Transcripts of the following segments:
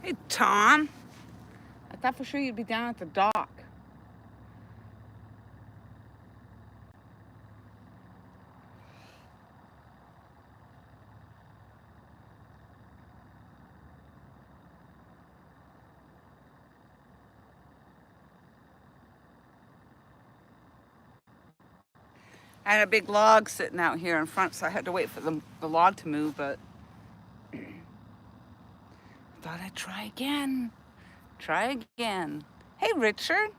Hey, Tom. I thought for sure you'd be down at the dock. I had a big log sitting out here in front, so I had to wait for the log to move, but thought I'd try again. Try again. Hey, Richard.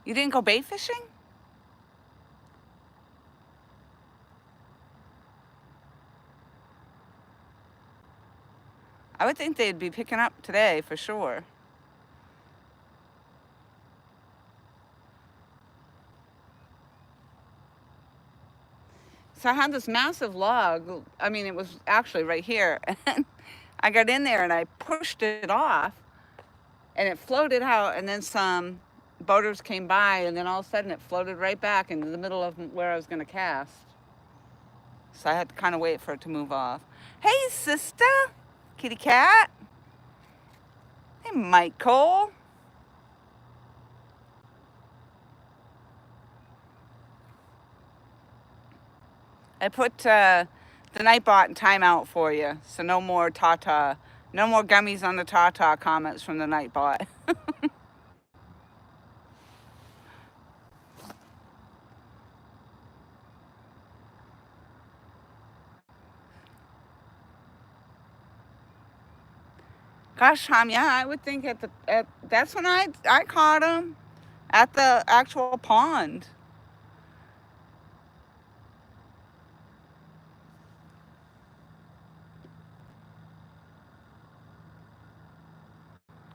You didn't go bait fishing? I would think they'd be picking up today for sure. So I had this massive log. I mean, it was actually right here. And I got in there and I pushed it off and it floated out, and then some boaters came by, and then all of a sudden it floated right back into the middle of where I was going to cast. So I had to kind of wait for it to move off. Hey, sister. Kitty cat. Hey, Michael. I put the Nightbot in timeout for you, so no more Tata. No more gummies on the Tata comments from the Nightbot. Gosh, Tom, yeah, I would think that's when I caught him at the actual pond.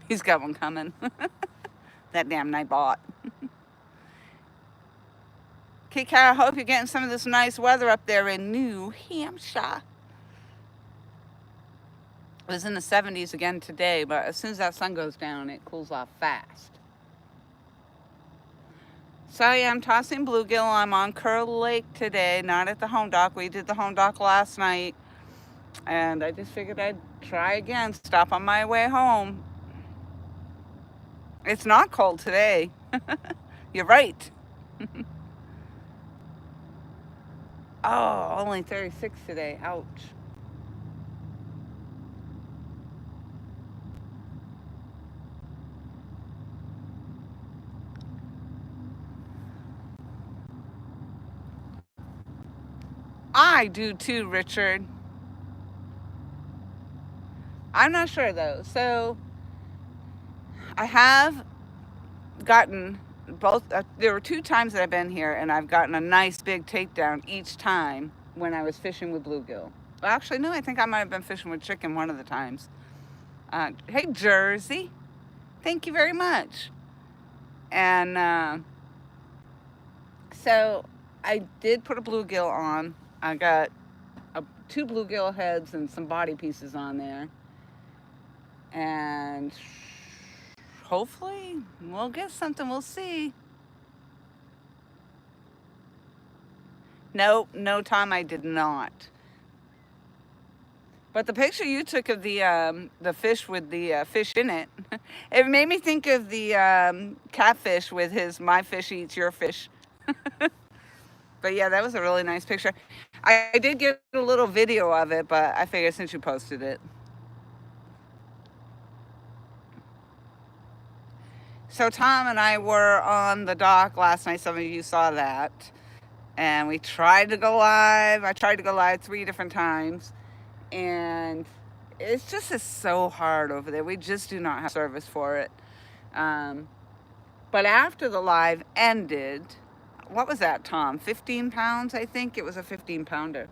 He's got one coming. That damn Nightbot. Kit Kat, I hope you're getting some of this nice weather up there in New Hampshire. It was in the 70s again today, but as soon as that sun goes down, it cools off fast. So yeah, I'm tossing bluegill. I'm on Curl Lake today, not at the home dock. We did the home dock last night, and I just figured I'd try again, stop on my way home. It's not cold today. You're right. Oh, only 36 today. Ouch. I do too, Richard. I'm not sure though. So I have gotten both. There were 2 times that I've been here, and I've gotten a nice big takedown each time when I was fishing with bluegill. Well, actually, no, I think I might have been fishing with chicken one of the times. Hey, Jersey. Thank you very much. And so I did put a bluegill on. I got 2 bluegill heads and some body pieces on there. And hopefully we'll get something. We'll see. No, Tom, I did not. But the picture you took of the fish with the fish in it, it made me think of the catfish with his "my fish eats your fish." But yeah, that was a really nice picture. I did get a little video of it, but I figured since you posted it. So Tom and I were on the dock last night. Some of you saw that. And we tried to go live. I tried to go live 3 different times. And it's just is so hard over there. We just do not have service for it. But after the live ended, what was that, Tom? 15 pounds, I think. It was a 15-pounder.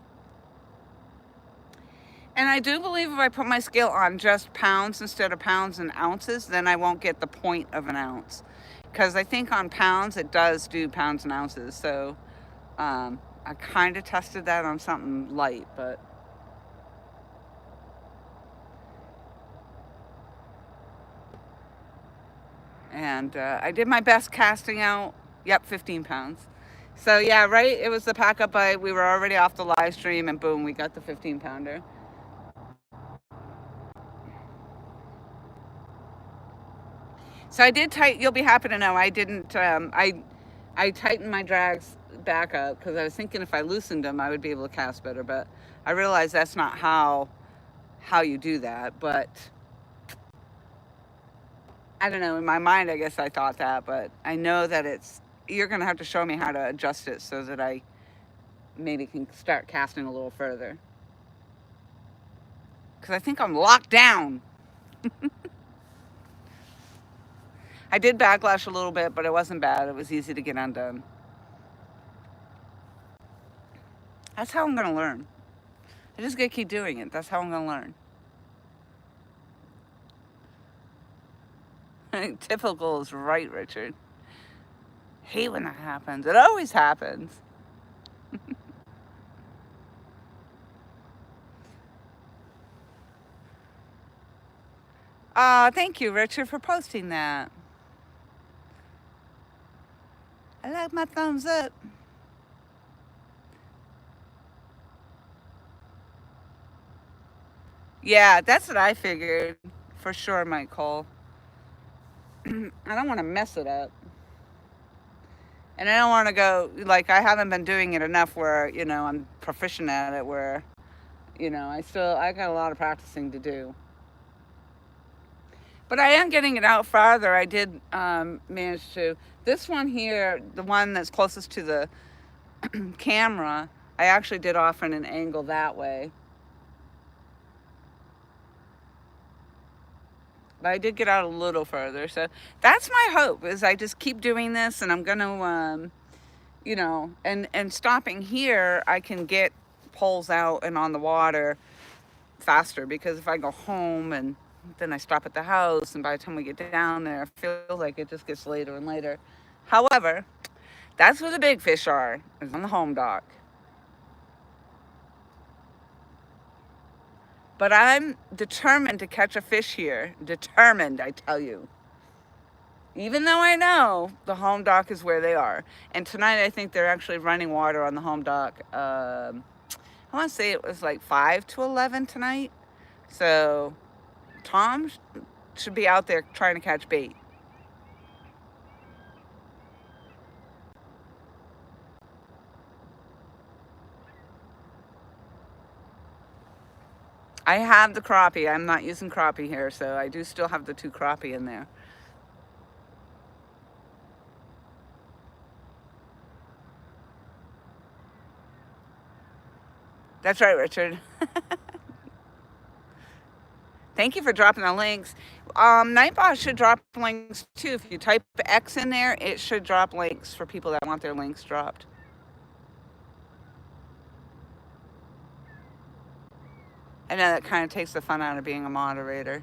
And I do believe if I put my scale on just pounds instead of pounds and ounces, then I won't get the point of an ounce. Because I think on pounds, it does do pounds and ounces. So I kind of tested that on something light, but... And I did my best casting out. Yep, 15 pounds. So yeah, right. It was the pack up bite. We were already off the live stream, and boom, we got the 15-pounder. So I did tighten. You'll be happy to know I didn't. I tightened my drags back up because I was thinking if I loosened them, I would be able to cast better. But I realized that's not how you do that. But I don't know. In my mind, I guess I thought that, but I know that it's. You're gonna have to show me how to adjust it so that I maybe can start casting a little further. Because I think I'm locked down. I did backlash a little bit, but it wasn't bad. It was easy to get undone. That's how I'm gonna learn. I just gotta keep doing it. That's how I'm gonna learn. Typical is right, Richard. Hate when that happens. It always happens. Thank you, Richard, for posting that. I like my thumbs up. Yeah, that's what I figured. For sure, Mike Cole. I don't want to mess it up. And I don't want to go, like, I haven't been doing it enough where, I'm proficient at it, where, I got a lot of practicing to do. But I am getting it out farther. I did manage to. This one here, the one that's closest to the camera, I actually did off in an angle that way. But I did get out a little further. So that's my hope, is I just keep doing this, and I'm going to, and stopping here, I can get poles out and on the water faster, because if I go home and then I stop at the house, and by the time we get down there, I feel like it just gets later and later. However, that's where the big fish are, is on the home dock. But I'm determined to catch a fish here. Determined, I tell you. Even though I know the home dock is where they are. And tonight I think they're actually running water on the home dock. I want to say it was like 5 to 11 tonight. So Tom should be out there trying to catch bait. I have the crappie. I'm not using crappie here, so I do still have the 2 crappie in there. That's right, Richard. Thank you for dropping the links. Nightbot should drop links too. If you type X in there, it should drop links for people that want their links dropped. I know that kind of takes the fun out of being a moderator.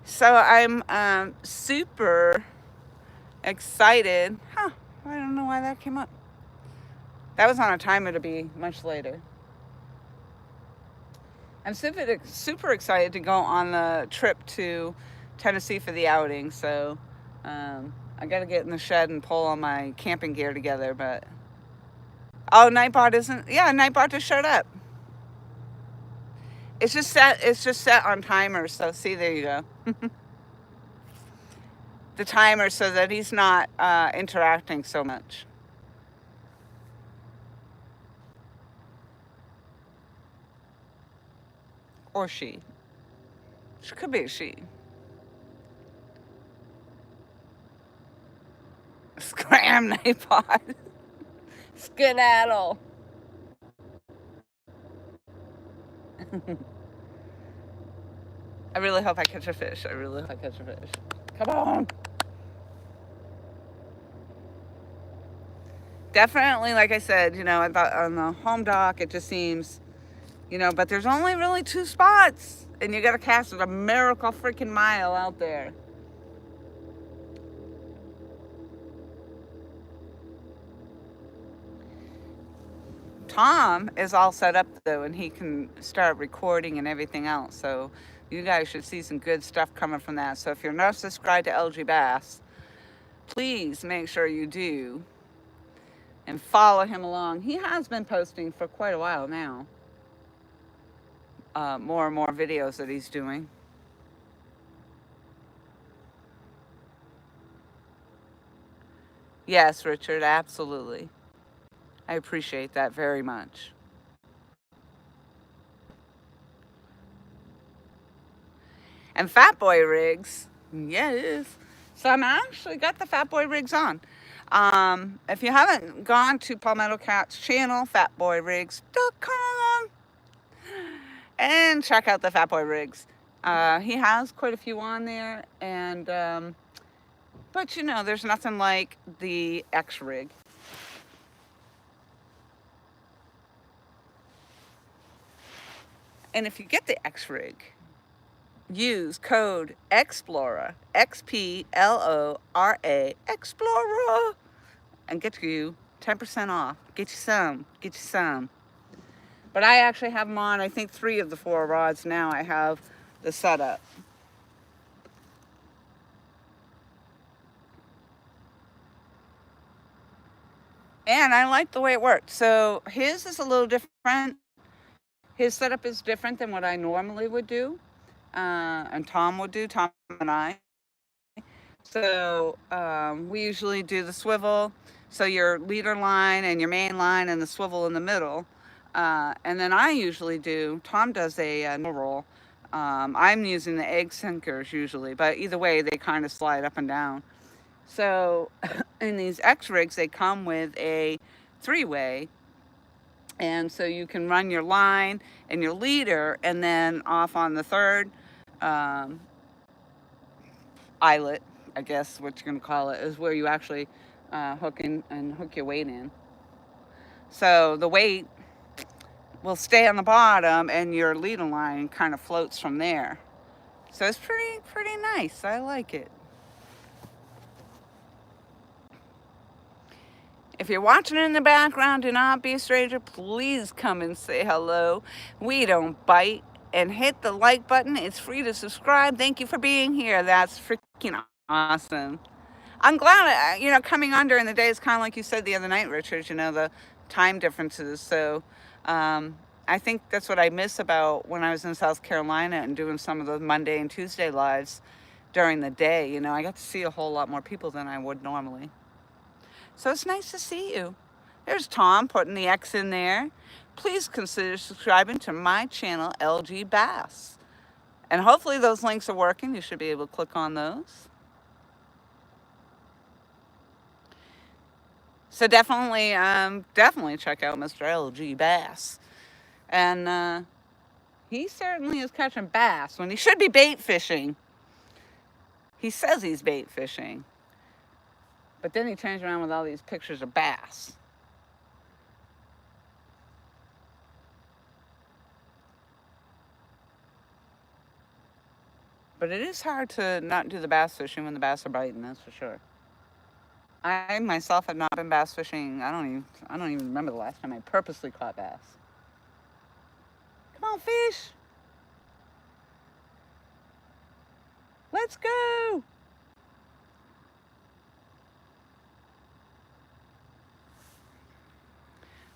So I'm super excited. I don't know why that came up. That was on a timer to be much later. I'm super excited to go on the trip to Tennessee for the outing. So I got to get in the shed and pull all my camping gear together. But Nightbot isn't. Yeah, Nightbot just showed up. It's just set on timer. So see, there you go. The timer so that he's not interacting so much. Or she. She could be a she. Scram, Nightbot. Skedaddle. I really hope I catch a fish. I really hope I catch a fish. Come on. Definitely, like I said, I thought on the home dock, it just seems, but there's only really 2 spots. And you got to cast a miracle freaking mile out there. Tom is all set up, though, and he can start recording and everything else. So you guys should see some good stuff coming from that. So if you're not subscribed to LGBASS, please make sure you do and follow him along. He has been posting for quite a while now, more and more videos that he's doing. Yes, Richard, absolutely. I appreciate that very much. And Fat Boy rigs, yes. So I'm actually got the Fat Boy rigs on. If you haven't gone to Palmetto Cat's channel, fatboyrigs.com, and check out the Fat Boy rigs. He has quite a few on there, and but you know, there's nothing like the X rig. And if you get the X rig, use code Xplora, Xplora, Xplora, and get you 10% off. Get you some. Get you some. But I actually have them on, I think 3 of the 4 rods now. I have the setup. And I like the way it worked. So his is a little different. His setup is different than what I normally would do. And Tom would do, Tom and I. So we usually do the swivel. So your leader line and your main line and the swivel in the middle. And then I usually do, Tom does a no roll. I'm using the egg sinkers usually, but either way, they kind of slide up and down. So in these X rigs, they come with a 3-way. And so you can run your line and your leader, and then off on the third eyelet, I guess what you're going to call it, is where you actually hook in and hook your weight in. So the weight will stay on the bottom, and your leader line kind of floats from there. So it's pretty nice. I like it. If you're watching in the background, do not be a stranger. Please come and say hello. We don't bite. And hit the like button. It's free to subscribe. Thank you for being here. That's freaking awesome. I'm glad, you know, coming on during the day is kind of like you said the other night, Richard, you know, the time differences. So I think that's what I miss about when I was in South Carolina and doing some of the Monday and Tuesday lives during the day. You know, I got to see a whole lot more people than I would normally. So it's nice to see you. There's Tom putting the X in there. Please consider subscribing to my channel, LGBASS. And hopefully those links are working. You should be able to click on those. So definitely check out Mr. LGBASS. And he certainly is catching bass when he should be bait fishing. He says he's bait fishing. But then he turns around with all these pictures of bass. But it is hard to not do the bass fishing when the bass are biting, that's for sure. I myself have not been bass fishing. I don't even remember the last time I purposely caught bass. Come on, fish. Let's go.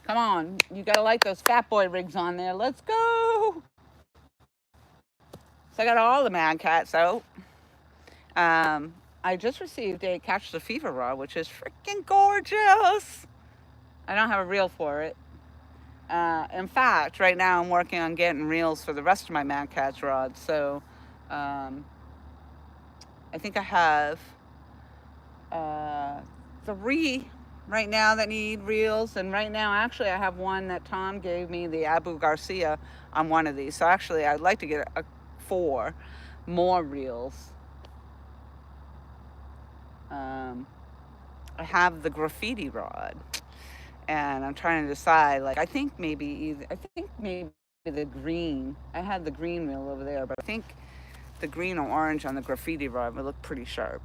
Come on, you gotta like those Fat Boy rigs on there. Let's go. So I got all the Mad Cats out. I just received a Catch the Fever rod, which is freaking gorgeous. I don't have a reel for it. In fact, right now I'm working on getting reels for the rest of my Mad Cats rods. So I think I have 3 right now that need reels. And right now, actually, I have one that Tom gave me, the Abu Garcia, on one of these. So actually, I'd like to get 4 more reels. I have the graffiti rod, and I'm trying to decide. Like, I think maybe the green. I had the green reel over there, but I think the green or orange on the graffiti rod would look pretty sharp.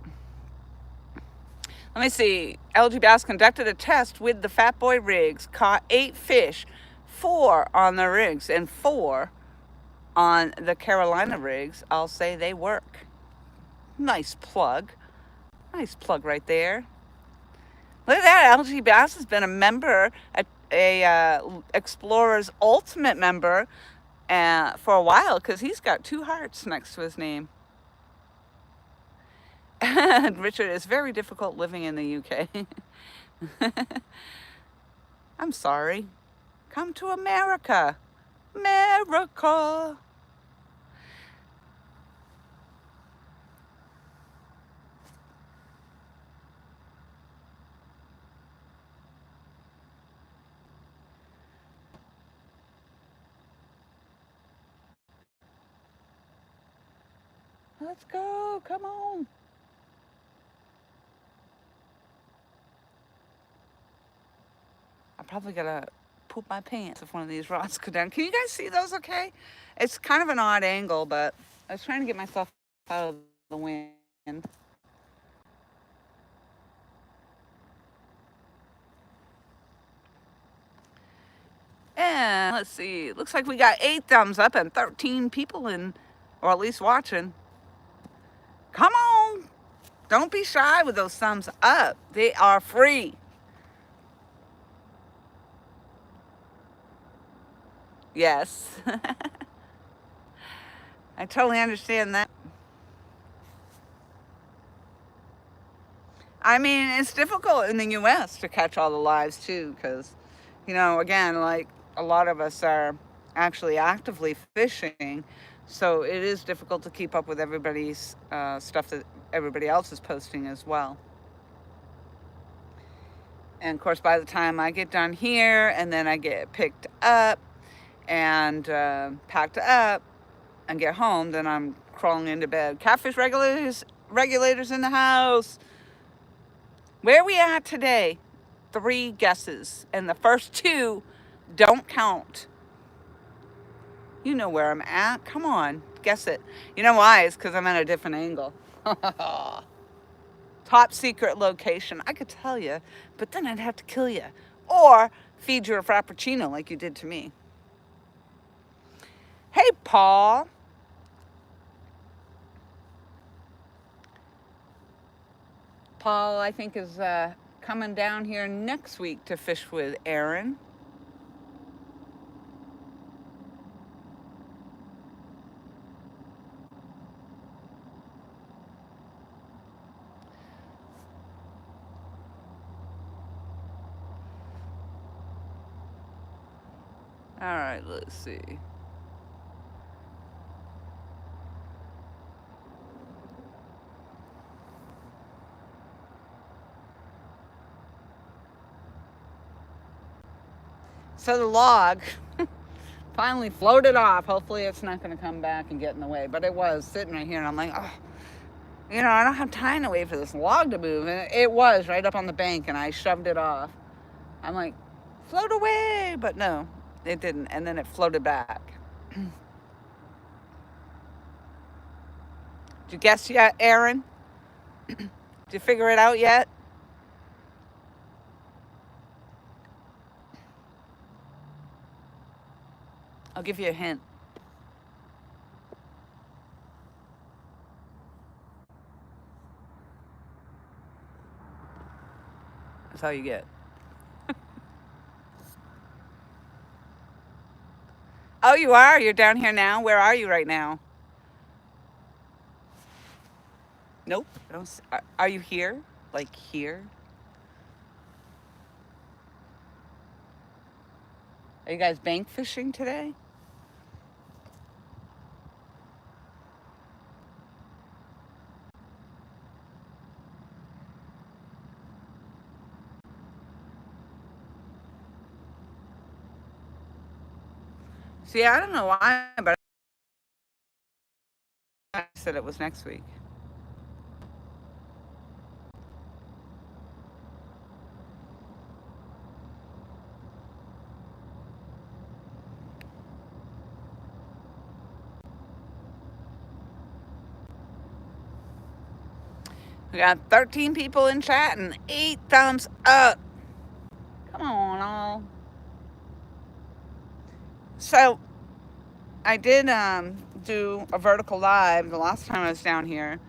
Let me see. LGBASS conducted a test with the Fat Boy rigs, caught 8 fish, 4 on the rigs and 4 on the Carolina rigs. I'll say they work. Nice plug. Nice plug right there. Look at that. LGBASS has been a member, a Xplorer's Ultimate member for a while because he's got 2 hearts next to his name. And Richard, it's very difficult living in the UK. I'm sorry. Come to America. America. Let's go. Come on. I'm probably gonna poop my pants if one of these rods go down. Can you guys see those okay? It's kind of an odd angle, but I was trying to get myself out of the wind. And let's see, looks like we got 8 thumbs up and 13 people in, or at least watching. Come on. Don't be shy with those thumbs up. They are free. Yes. I totally understand that. I mean, it's difficult in the US to catch all the lives too, because, you know, again, like a lot of us are actually actively fishing, so it is difficult to keep up with everybody's stuff that everybody else is posting as well. And of course, by the time I get done here and then I get picked up and packed up and get home, then I'm crawling into bed. Catfish regulators in the house. Where are we at today? 3 guesses, and the first 2 don't count. You know where I'm at. Come on, guess it. You know why? It's because I'm at a different angle. Top secret location. I could tell you, but then I'd have to kill you or feed you a frappuccino like you did to me. Hey, Paul. Paul, I think, is coming down here next week to fish with Aaron. All right, let's see. So the log finally floated off. Hopefully it's not going to come back and get in the way. But it was sitting right here, and I'm like, oh, you know, I don't have time to wait for this log to move. And it was right up on the bank, and I shoved it off. I'm like, float away. But no, it didn't. And then it floated back. Did you guess yet, Aaron? Did you figure it out yet? I'll give you a hint. That's all you get. Oh, you are? You're down here now? Where are you right now? Nope. Are you here? Like here? Are you guys bank fishing today? See, I don't know why, but I said it was next week. We got 13 people in chat and 8 thumbs up. Come on, all. So, I did do a vertical live the last time I was down here.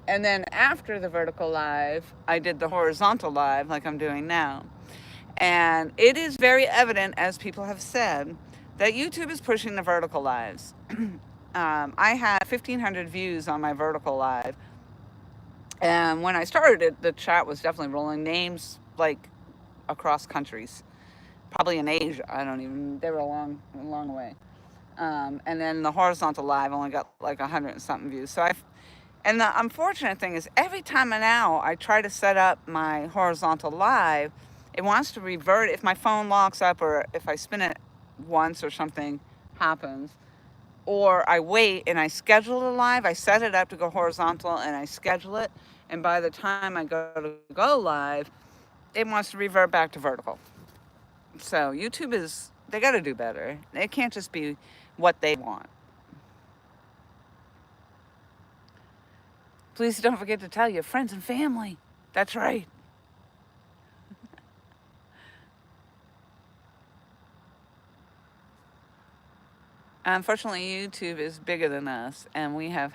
And then after the vertical live, I did the horizontal live like I'm doing now. And it is very evident, as people have said, that YouTube is pushing the vertical lives. I had 1,500 views on my vertical live. And when I started it, the chat was definitely rolling names like across countries, probably in Asia. I don't even, they were a long way. And then the horizontal live only got like 100 and something views. And the unfortunate thing is every time now I try to set up my horizontal live, it wants to revert. If my phone locks up or if I spin it once or something happens, or I wait and I schedule the live, I set it up to go horizontal and I schedule it. And by the time I go live, it wants to revert back to vertical. So YouTube they got to do better. It can't just be what they want. Please don't forget to tell your friends and family. That's right. Unfortunately, YouTube is bigger than us, and we have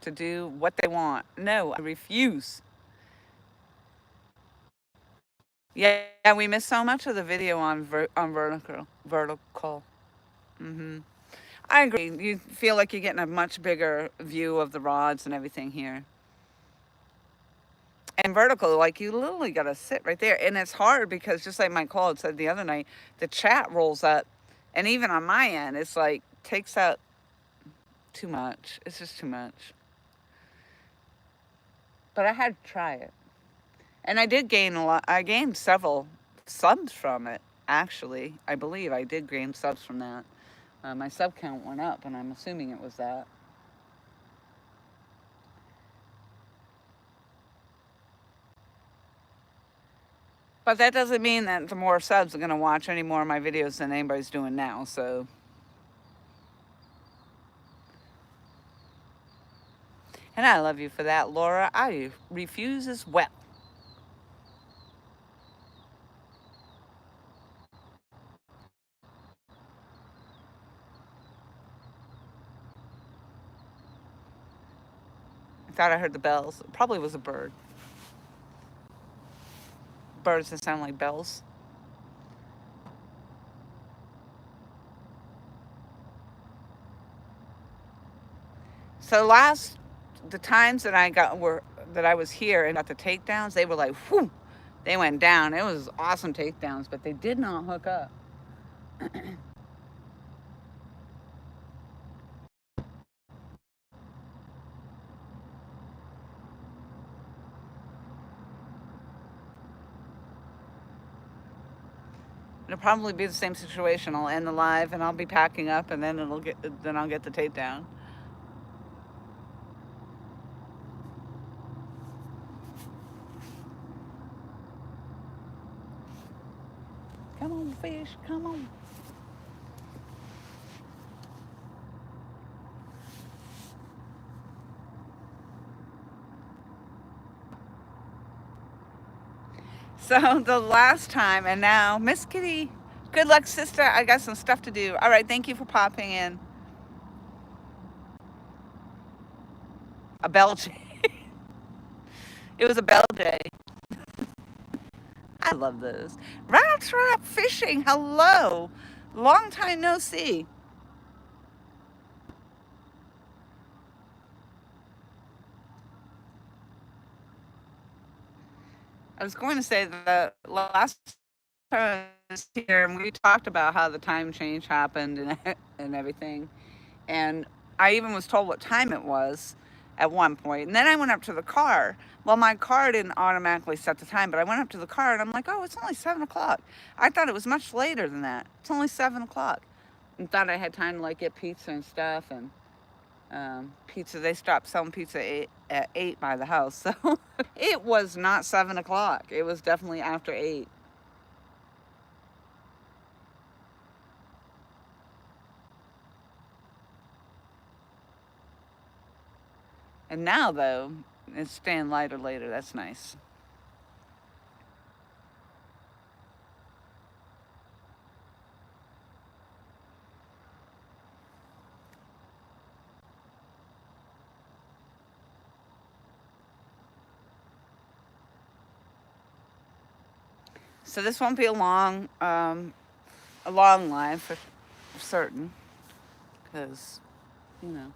to do what they want. No, I refuse. Yeah, we miss so much of the video on vertical. hmm I agree. You feel like you're getting a much bigger view of the rods and everything here. And vertical, like you literally got to sit right there, and it's hard because just like my call had said the other night, the chat rolls up, and even on my end, it's like takes up too much. It's just too much. But I had to try it. And I did gain a lot. I gained several subs from it, actually. I believe I did gain subs from that. My sub count went up, and I'm assuming it was that. But that doesn't mean that the more subs are going to watch any more of my videos than anybody's doing now, so. And I love you for that, Laura. I refuse as well. I thought I heard the bells. It probably was a bird. Birds that sound like bells. So the times that I was here and got the takedowns, they were like, whew, they went down. It was awesome takedowns, but they did not hook up. It'll probably be the same situation. I'll end the live and I'll be packing up, and then I'll get the takedown. Come on, fish, come on. So the last time, and now, Miss Kitty, good luck, sister. I got some stuff to do. All right, thank you for popping in. A bell jay. It was a bell jay. I love those. Round trap fishing. Hello. Long time no see. I was going to say that last time I was here, and we talked about how the time change happened and everything. And I even was told what time it was at one point. And then I went up to the car. Well, my car didn't automatically set the time, but I went up to the car and I'm like, oh, it's only 7 o'clock. I thought it was much later than that. It's only 7 o'clock. And thought I had time to like get pizza and stuff. And pizza, they stopped selling pizza at 8 by the house. So it was not 7 o'clock. It was definitely after 8. And now, though, it's staying lighter later. That's nice. So this won't be a long live for certain, because, you know,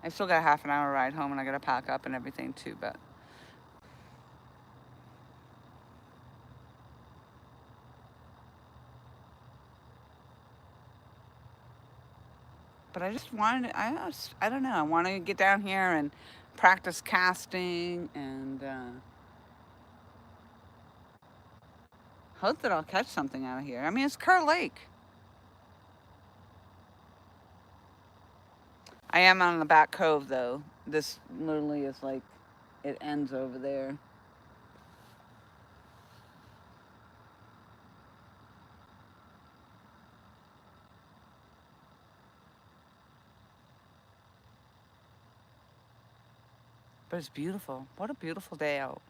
I still got a half an hour ride home and I got to pack up and everything too, but I just wanted, I don't know, I want to get down here and practice casting and hope that I'll catch something out of here. I mean, it's Kerr Lake. I am on the back cove though. This literally is like, it ends over there. But it's beautiful. What a beautiful day out.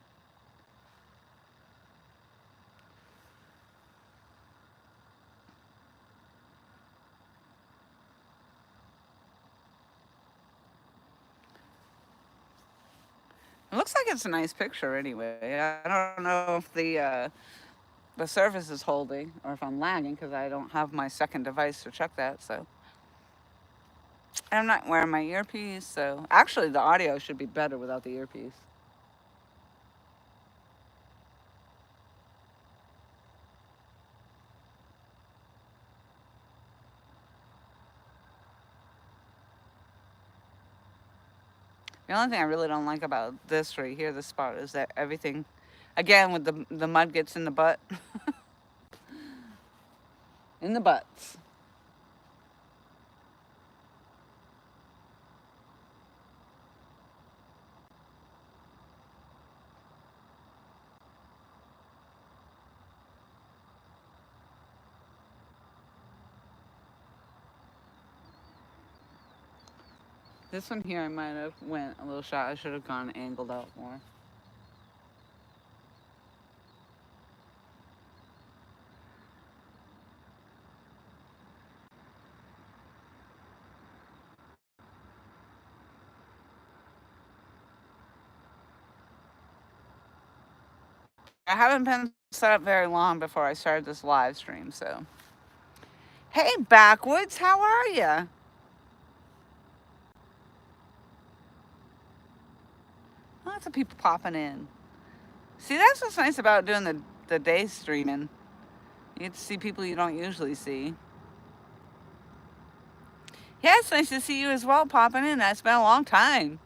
It looks like it's a nice picture anyway. I don't know if the surface is holding or if I'm lagging because I don't have my second device to check that. So I'm not wearing my earpiece. So actually, the audio should be better without the earpiece. The only thing I really don't like about this right here, this spot, is that everything, again, with the mud gets in the butt, in the butts. This one here, I might have went a little shot. I should have gone angled out more. I haven't been set up very long before I started this live stream, so. Hey, Backwoods, how are you? Lots of people popping in. See, that's what's nice about doing the day streaming. You get to see people you don't usually see. Yeah, it's nice to see you as well popping in. That's been a long time.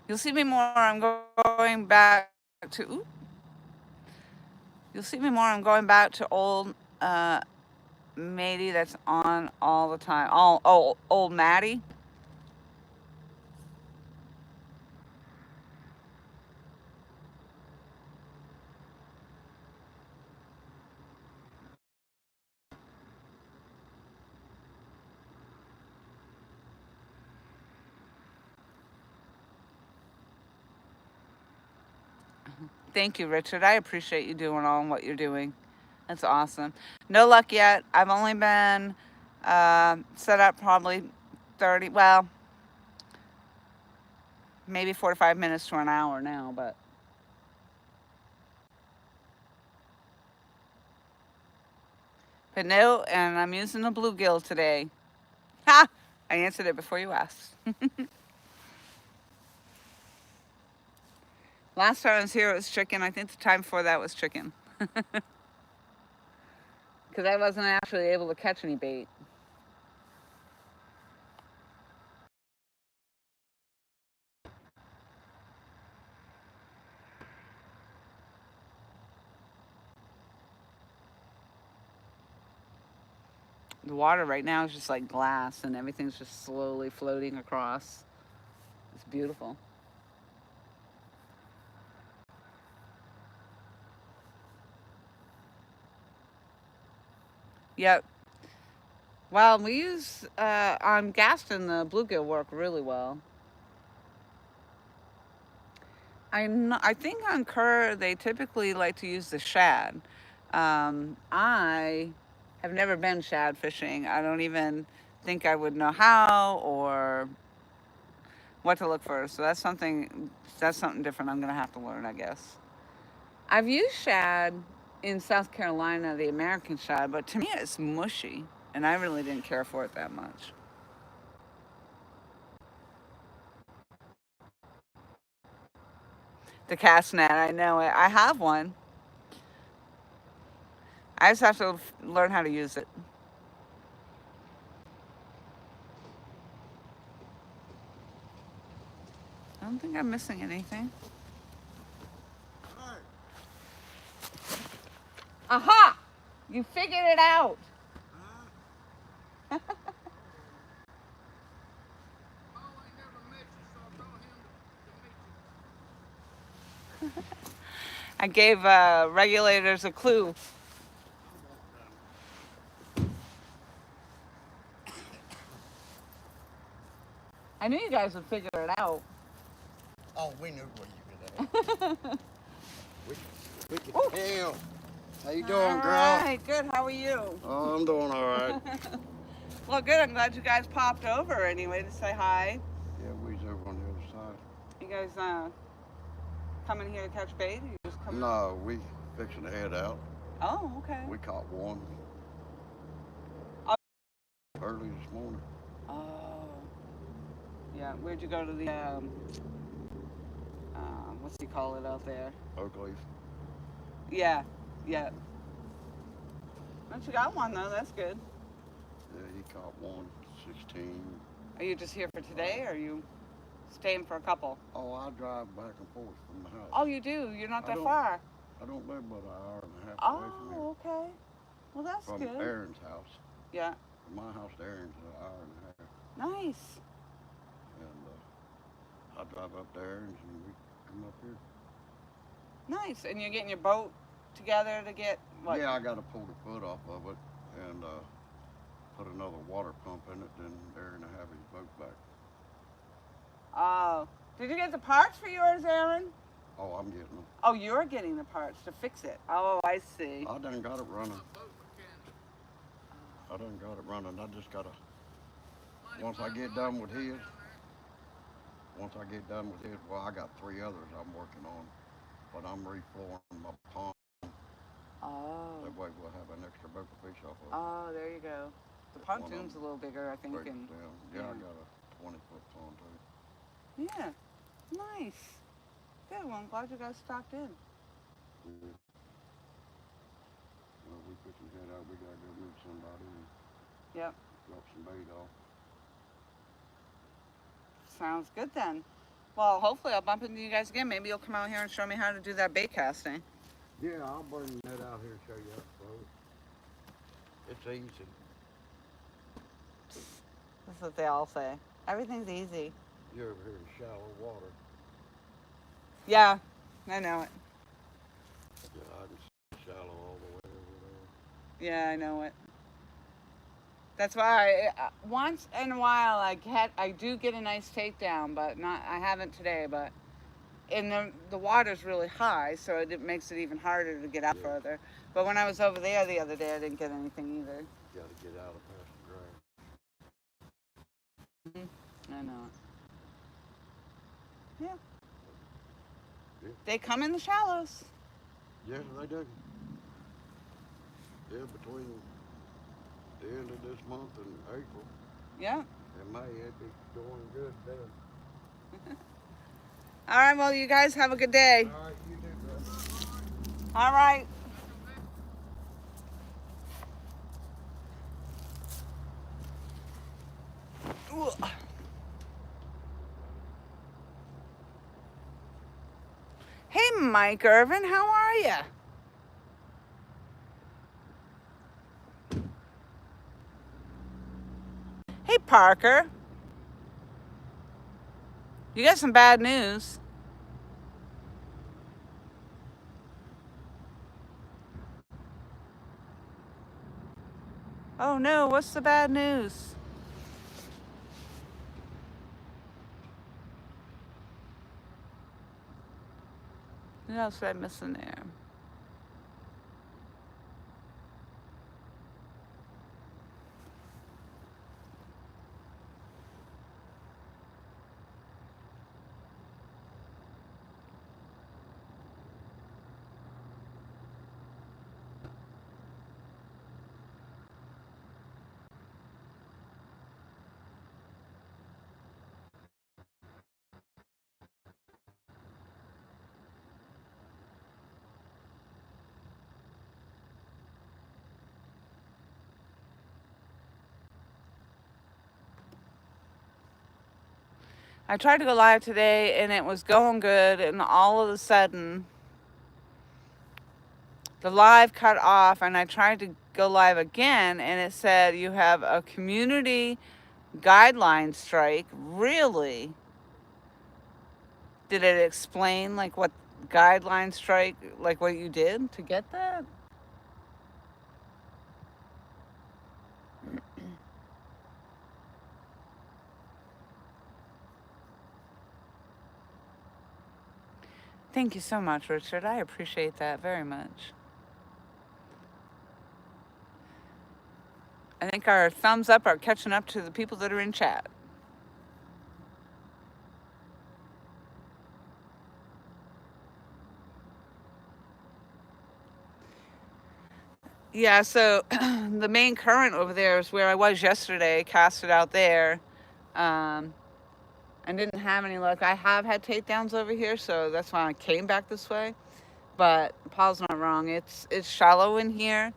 You'll see me more. I'm going back to. Ooh, you'll see me more. I'm going back to old matey that's on all the time. Old Maddie. Thank you, Richard. I appreciate you doing all what you're doing. That's awesome. No luck yet. I've only been set up probably 30, well, maybe 45 minutes to an hour now, but no, and I'm using the bluegill today. Ha! I answered it before you asked. Last time I was here, it was chicken. I think the time before that was chicken. Because I wasn't actually able to catch any bait. The water right now is just like glass and everything's just slowly floating across. It's beautiful. Yep. Well, we use on Gaston the bluegill work really well. I think on Kerr they typically like to use the shad. I have never been shad fishing. I don't even think I would know how or what to look for. So that's something different. I'm gonna have to learn, I guess. I've used shad in South Carolina, the American shad, but to me it's mushy, and I really didn't care for it that much. The cast net, I know it. I have one. I just have to learn how to use it. I don't think I'm missing anything. Aha! You figured it out. I gave regulators a clue. I knew you guys would figure it out. Oh, we knew where you were at. we could tell. How you doing, girl? All right, good. How are you? Oh, I'm doing all right. Well, good. I'm glad you guys popped over anyway to say hi. Yeah, we was over on the other side. You guys coming here to catch bait? Or you just coming? No, we fixing to head out. Oh, okay. We caught one Oh. early this morning. Oh. Yeah. Where'd you go to the what's he call it out there? Oak leaf. Yeah. Yeah. But you got one though. That's good. Yeah, he caught one, 16. Are you just here for today, or are you staying for a couple? Oh, I drive back and forth from the house. Oh, you do? You're not I that don't- far. I don't live but an hour and a half away from here. Oh, okay. Well, that's From good. Aaron's house. Yeah. From my house to Aaron's an hour and a half. Nice. And I drive up there and we come up here. Nice. And you're getting your boat together to get what? Yeah, I got to pull the foot off of it and put another water pump in it, then Aaron will have his boat back. Oh. Did you get the parts for yours, Aaron? Oh, I'm getting them. Oh, you're getting the parts to fix it. Oh, I see. I done got it running. I done got it running. I just got to, once I get done with his, well, I got 3 others I'm working on, but I'm reflooring my pond. Oh. That way we'll have an extra boat to fish off of. Oh, there you go. The pontoon's a little bigger, I think. Breaks And down. Yeah, I got a 20-foot pontoon. yeah. Nice. Good. Well, I'm glad you guys stopped in. Yeah. Well, we put some head out. We got to go meet somebody and Yep. drop some bait off. Sounds good then. Well, hopefully I'll bump into you guys again. Maybe you'll come out here and show me how to do that bait casting. Yeah, I'll bring the net out here and show you how to throw it. It's easy. That's what they all say. Everything's easy. You're over here in shallow water. Yeah, I know it. Yeah, I can see shallow all the way over Yeah, I know it. That's why once in a while I do get a nice takedown, but not I haven't today. But and the water's really high, so it makes it even harder to get out further. But when I was over there the other day, I didn't get anything either. there. Got to get out of past the drag. I know it. Yeah. Yeah. They come in the shallows. Yeah, they do. Yeah, between the end of this month and April Yeah. and May, it'd be going good then. All right. Well, you guys have a good day. All right, you do, bro. All right. Ugh. Hey, Mike Irvin, how are you? Hey, Parker. You got some bad news. Oh no, what's the bad news? What else did I miss in there? I tried to go live today and it was going good, and all of a sudden the live cut off, and I tried to go live again and it said you have a community guideline strike. Really? Did it explain like what guideline strike, like what you did to get that? Thank you so much, Richard. I appreciate that very much. I think our thumbs up are catching up to the people that are in chat. Yeah, so the main current over there is where I was yesterday, cast it out there. And didn't have any luck. I have had takedowns over here, so that's why I came back this way. But Paul's not wrong. It's shallow in here,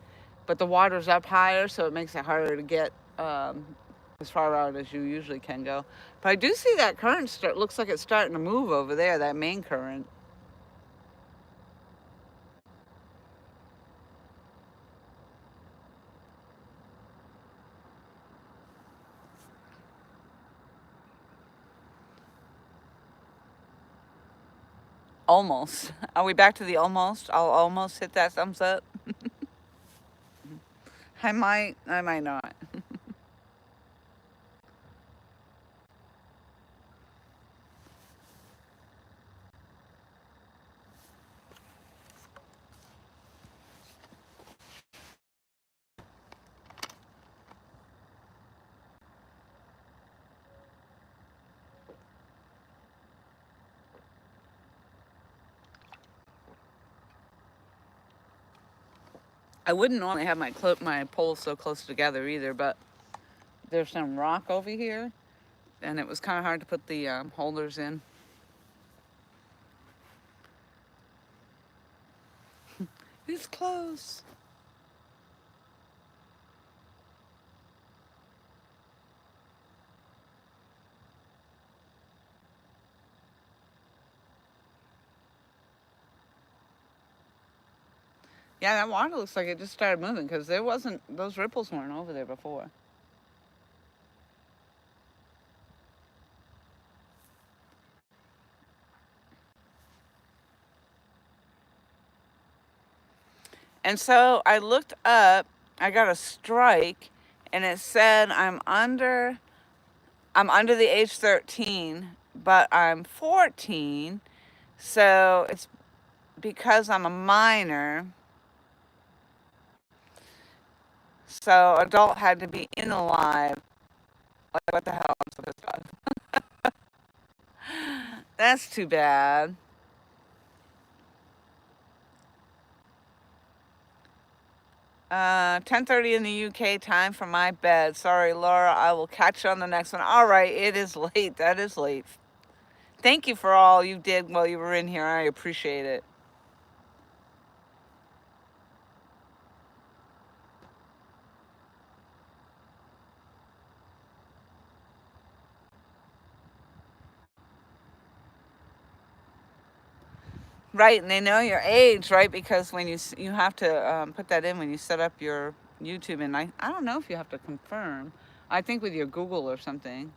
but the water's up higher, so it makes it harder to get as far out as you usually can go. But I do see that current looks like it's starting to move over there, that main current. Almost. Are we back to the almost? I'll almost hit that thumbs up. I might not. I wouldn't normally have my poles so close together either, but there's some rock over here, and it was kind of hard to put the holders in. It's close. Yeah, that water looks like it just started moving because those ripples weren't over there before. And so I looked up, I got a strike, and it said I'm under the age 13, but I'm 14, so it's because I'm a minor. So adult had to be in the live. Like, what the hell? I'm so pissed off. That's too bad. 10:30 in the UK, time for my bed. Sorry, Laura. I will catch you on the next one. All right, it is late. That is late. Thank you for all you did while you were in here. I appreciate it. Right, and they know your age, right? Because when you have to put that in when you set up your YouTube, and I don't know if you have to confirm. I think with your Google or something.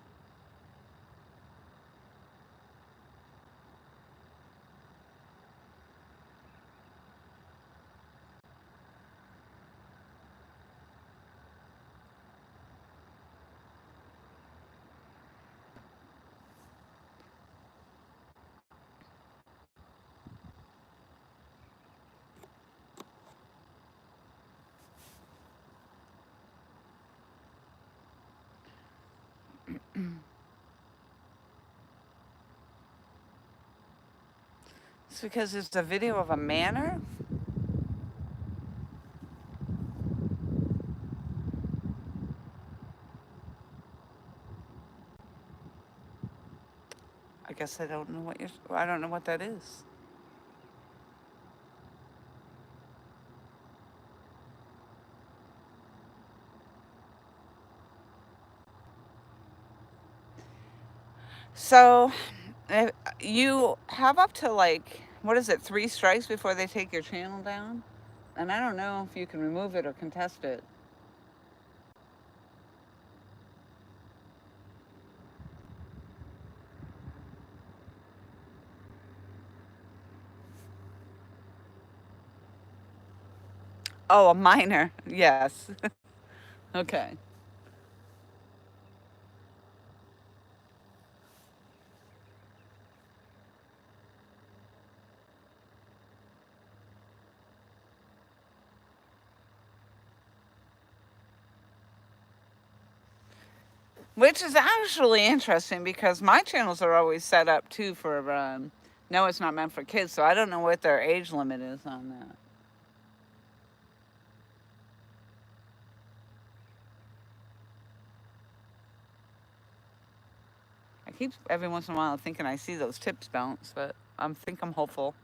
It's because it's a video of a manor? I guess I don't know what I don't know what that is. So, you have up to like, what is it, 3 strikes before they take your channel down? And I don't know if you can remove it or contest it. Oh, a minor. Yes. Okay. Which is actually interesting because my channels are always set up too for, no, it's not meant for kids, so I don't know what their age limit is on that. I keep every once in a while thinking I see those tips bounce, but I think I'm hopeful.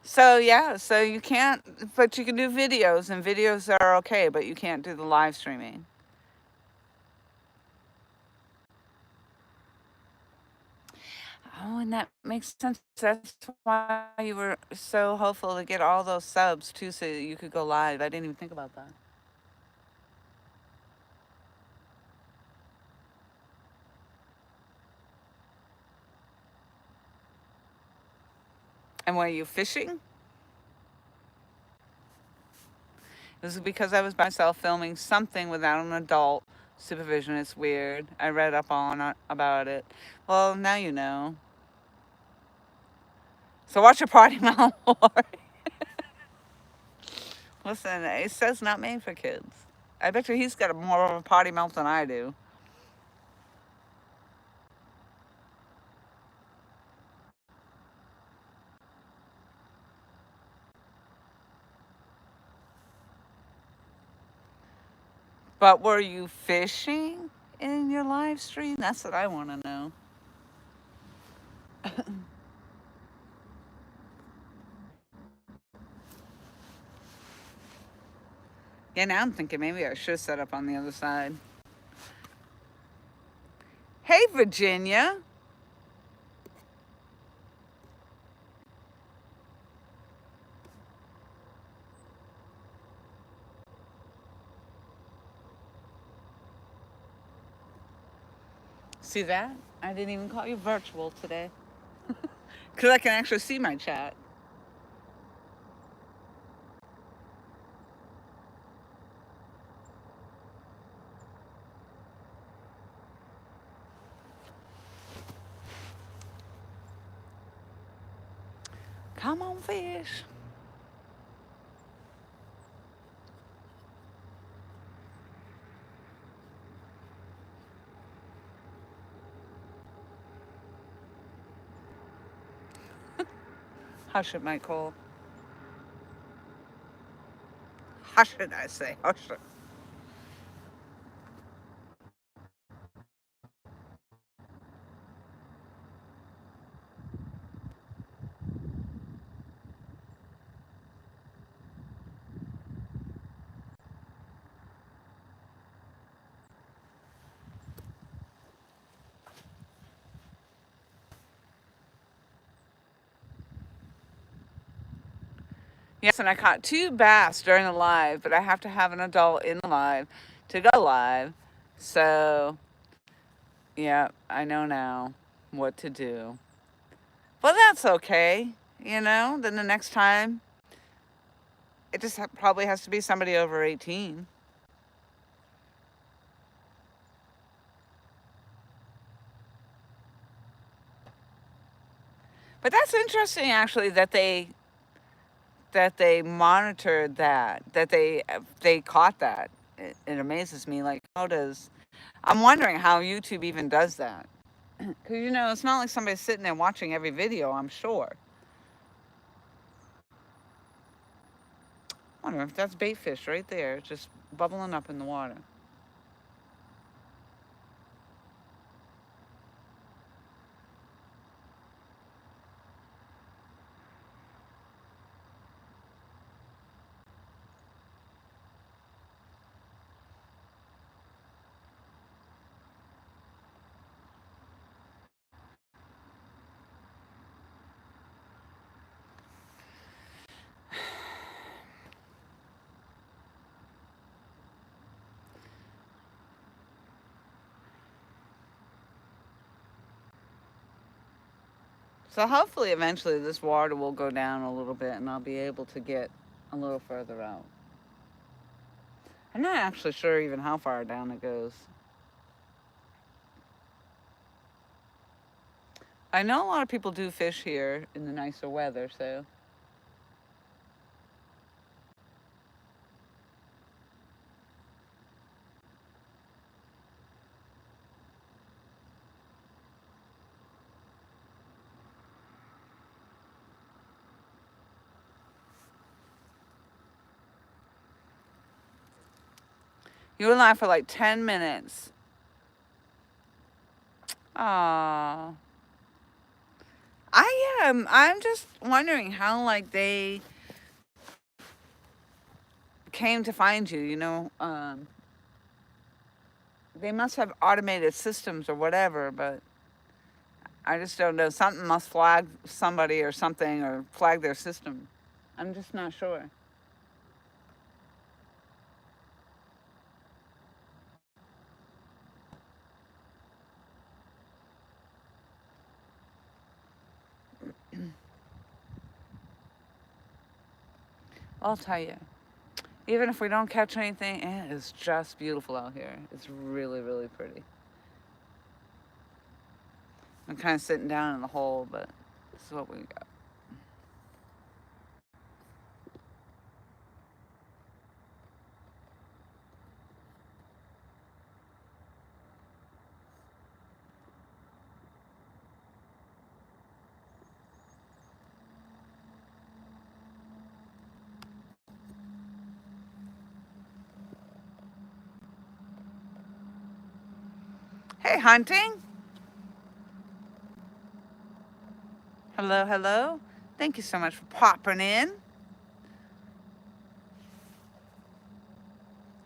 So yeah, so you can't, but you can do videos, and videos are okay, but you can't do the live streaming. Oh, and that makes sense. That's why you were so hopeful to get all those subs too, so that you could go live. I didn't even think about that. And were you fishing? This is because I was by myself filming something without an adult supervision. It's weird. I read up on about it. Well, now you know. So watch your party mouth, Lord. Listen, it says not made for kids. I bet you he's got more of a potty mouth than I do. But were you fishing in your live stream? That's what I want to know. Yeah, now I'm thinking maybe I should set up on the other side. Hey, Virginia. See that? I didn't even call you virtual today. Because I can actually see my chat. Come on, fish. Hush it, Michael. Hush it, I say. Hush it. Yes, and I caught 2 bass during the live, but I have to have an adult in the live to go live. So, yeah, I know now what to do. Well, that's okay. You know, then the next time, it just probably has to be somebody over 18. But that's interesting, actually, that that they monitored that they caught that. It amazes me. Like, how does, I'm wondering how YouTube even does that. Because, you know, it's not like somebody's sitting there watching every video, I'm sure. I wonder if that's bait fish right there, just bubbling up in the water. So hopefully eventually this water will go down a little bit and I'll be able to get a little further out. I'm not actually sure even how far down it goes. I know a lot of people do fish here in the nicer weather, so. You were live for like 10 minutes. Aww. I am. I'm just wondering how, like, they came to find you, you know? They must have automated systems or whatever, but I just don't know. Something must flag somebody or something or flag their system. I'm just not sure. I'll tell you. Even if we don't catch anything, it is just beautiful out here. It's really, really pretty. I'm kind of sitting down in the hole, but this is what we got. Hey, hunting. Hello, hello. Thank you so much for popping in.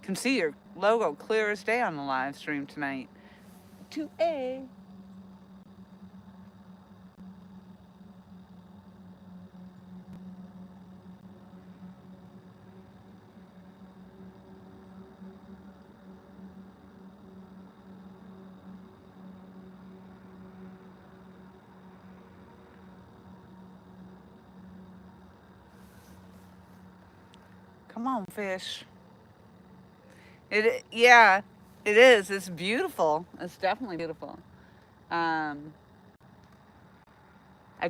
Can see your logo clear as day on the live stream tonight. 2A. Come on, fish. Yeah, it is. It's beautiful. It's definitely beautiful. I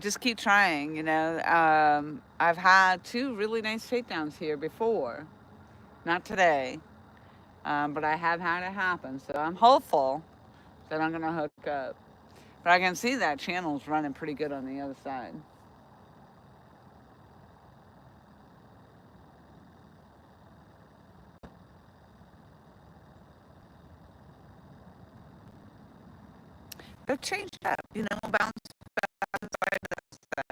just keep trying, you know. I've had 2 really nice takedowns here before. Not today. But I have had it happen. So I'm hopeful that I'm going to hook up. But I can see that channel's running pretty good on the other side. They've changed up, you know, bounce side to side.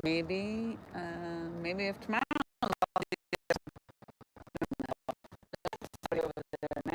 Maybe if tomorrow I'll be over there now.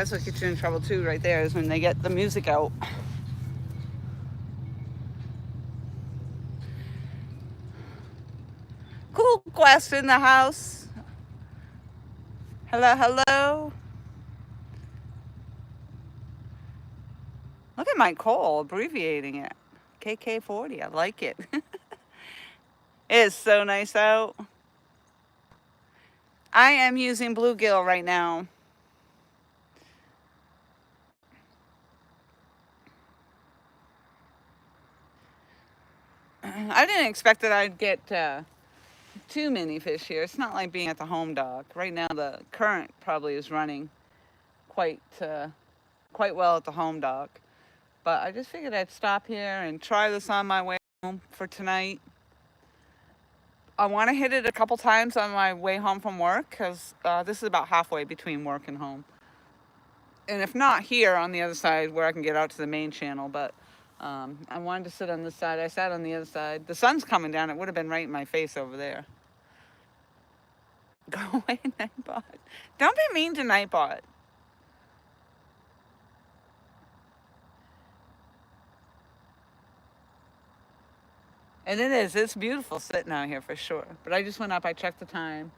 That's what gets you in trouble too, right there, is when they get the music out. Cool Quest in the house. Hello, hello. Look at my Cole abbreviating it. KK40. I like it. It is so nice out. I am using bluegill right now. I didn't expect that I'd get too many fish here. It's not like being at the home dock. Right now the current probably is running quite well at the home dock. But I just figured I'd stop here and try this on my way home for tonight. I want to hit it a couple times on my way home from work because this is about halfway between work and home. And if not here on the other side where I can get out to the main channel, but I wanted to sit on this side. I sat on the other side. The sun's coming down. It would have been right in my face over there. Go away, Nightbot. Don't be mean to Nightbot. And it is. It's beautiful sitting out here for sure. But I just went up. I checked the time.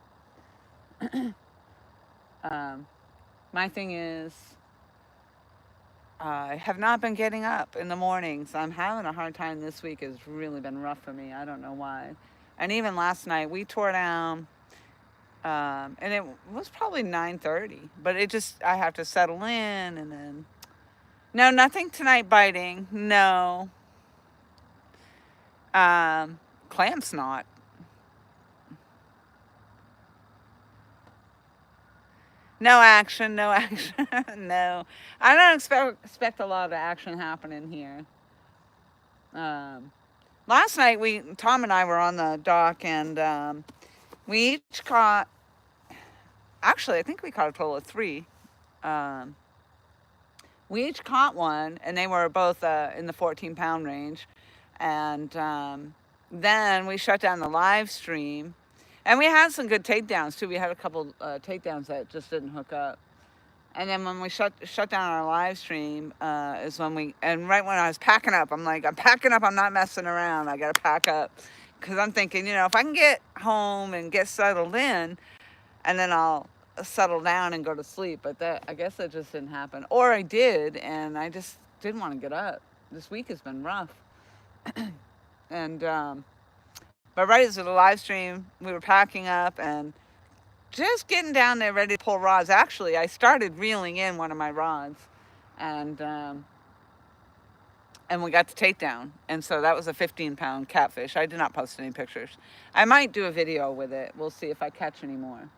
My thing is, I have not been getting up in the mornings. I'm having a hard time this week. It's really been rough for me. I don't know why. And even last night, we tore down, and it was probably 9:30. But it just, I have to settle in and then... No, nothing tonight biting. No. Clam's not. No action, no action. No. I don't expect a lot of action happening here. Last night, Tom and I were on the dock, and we each caught, actually, I think we caught a total of 3. We each caught one, and they were both in the 14-pound range. And then we shut down the live stream. And we had some good takedowns, too. We had a couple takedowns that just didn't hook up. And then when we shut down our live stream is when and right when I was packing up, I'm like, I'm packing up. I'm not messing around. I got to pack up. Because I'm thinking, if I can get home and get settled in, and then I'll settle down and go to sleep. But I guess that just didn't happen. Or I did, and I just didn't want to get up. This week has been rough. And, but right as the live stream, we were packing up and just getting down there ready to pull rods. Actually, I started reeling in one of my rods, and we got the takedown. And so that was a 15-pound catfish. I did not post any pictures. I might do a video with it. We'll see if I catch any more.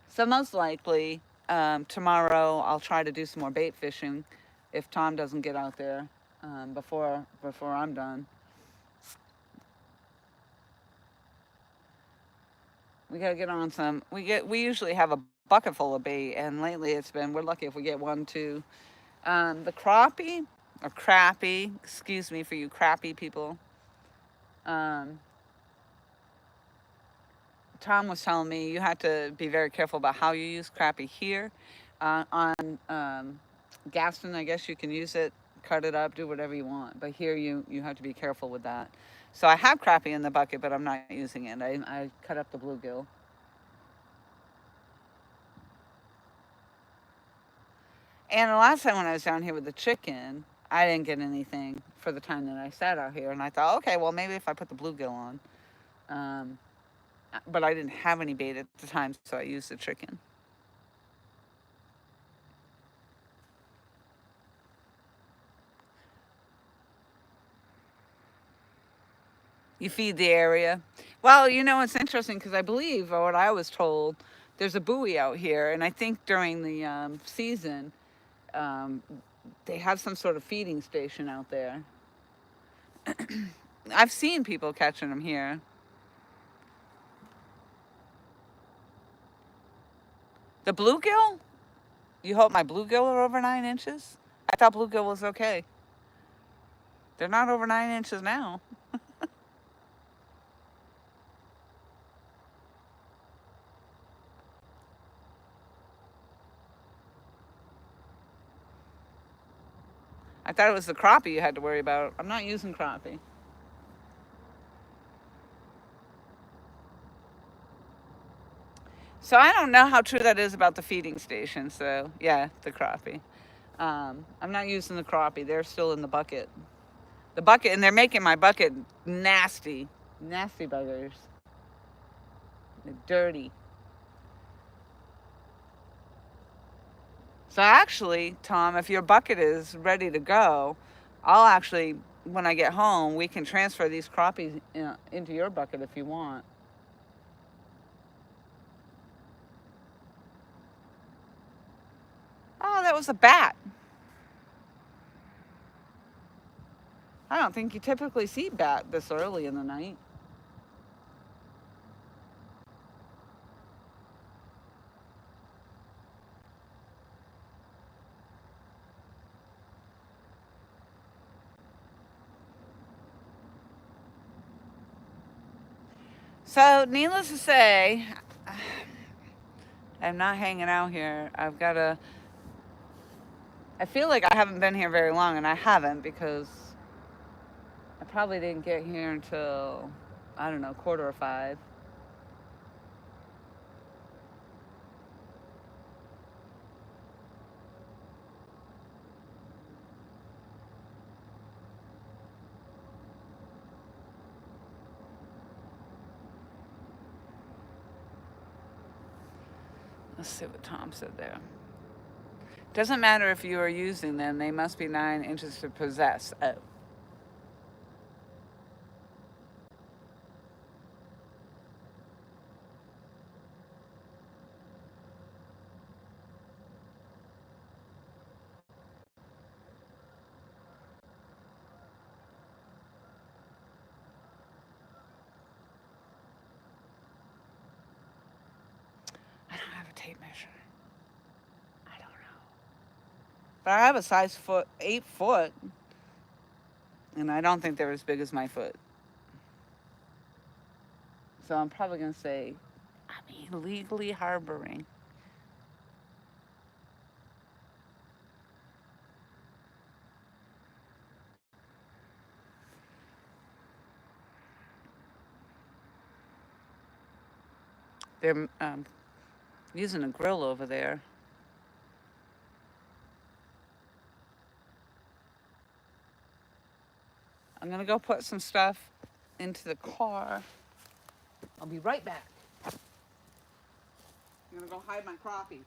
So most likely, tomorrow I'll try to do some more bait fishing if Tom doesn't get out there before I'm done. We gotta get on some. We usually have a bucket full of bait, and lately we're lucky if we get 1, 2. The crappie or crappie, excuse me for you crappie people. Tom was telling me you have to be very careful about how you use crappie here. On Gaston, I guess you can use it, cut it up, do whatever you want. But here you have to be careful with that. So I have crappie in the bucket, but I'm not using it. I cut up the bluegill. And the last time when I was down here with the chicken, I didn't get anything for the time that I sat out here. And I thought, okay, well, maybe if I put the bluegill on. But I didn't have any bait at the time, so I used the chicken. You feed the area. Well, it's interesting because I believe, or what I was told, there's a buoy out here. And I think during the season, they have some sort of feeding station out there. I've seen people catching them here. The bluegill? You hope my bluegill are over 9 inches? I thought bluegill was okay. They're not over 9 inches now. I thought it was the crappie you had to worry about. I'm not using crappie. So I don't know how true that is about the feeding station. So yeah, the crappie. I'm not using the crappie. They're still in the bucket. The bucket, and they're making my bucket nasty. Nasty buggers. They're dirty. So actually, Tom, if your bucket is ready to go, I'll actually, when I get home, we can transfer these crappies into your bucket if you want. Oh, that was a bat. I don't think you typically see bat this early in the night. So, needless to say, I'm not hanging out here. I feel like I haven't been here very long, and I haven't because I probably didn't get here until, I don't know, 4:45. Let's see what Tom said there. Doesn't matter if you are using them, they must be 9 inches to possess. Oh. I don't have a tape measure. I don't know. But I have a size 8 foot, and I don't think they're as big as my foot. So I'm probably going to say, I'm illegally harboring. They're using a grill over there. I'm going to go put some stuff into the car. I'll be right back. I'm going to go hide my crappie.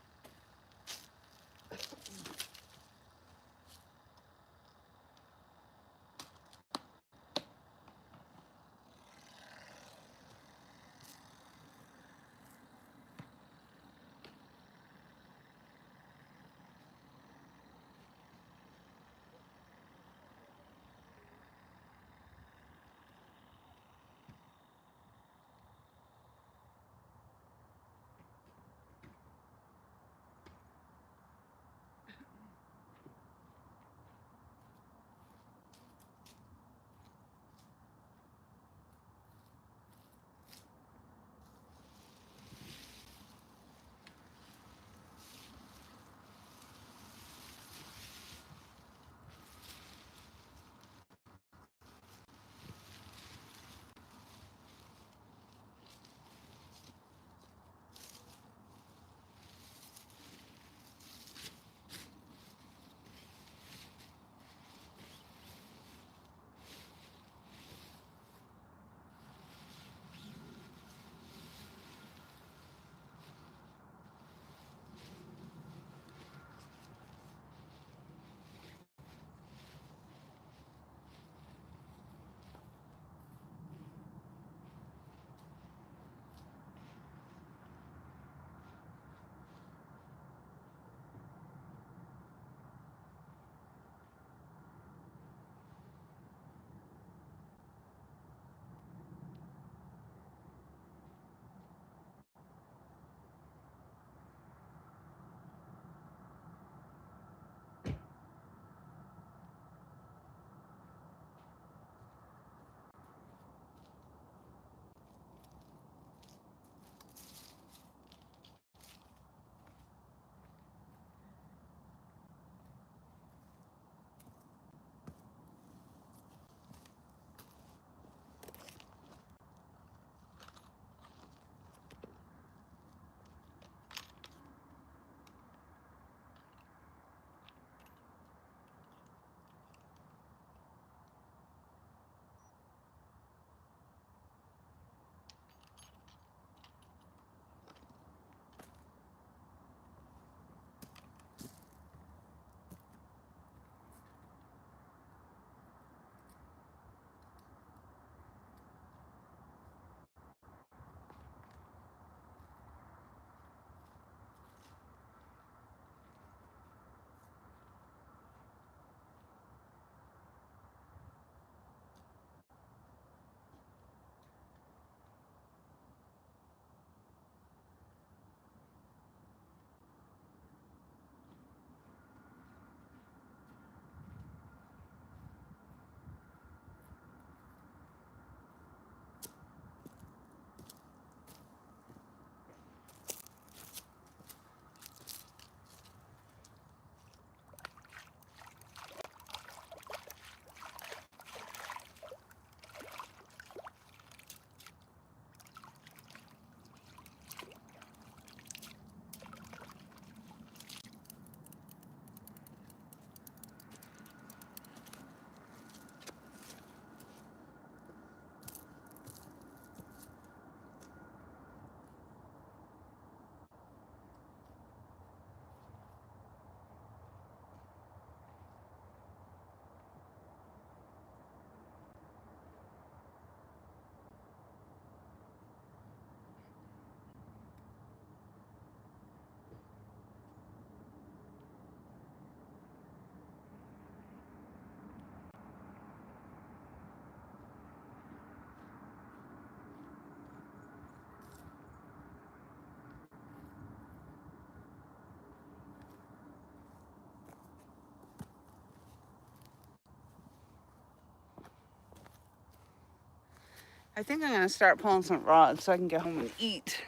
I think I'm going to start pulling some rods so I can get home and eat.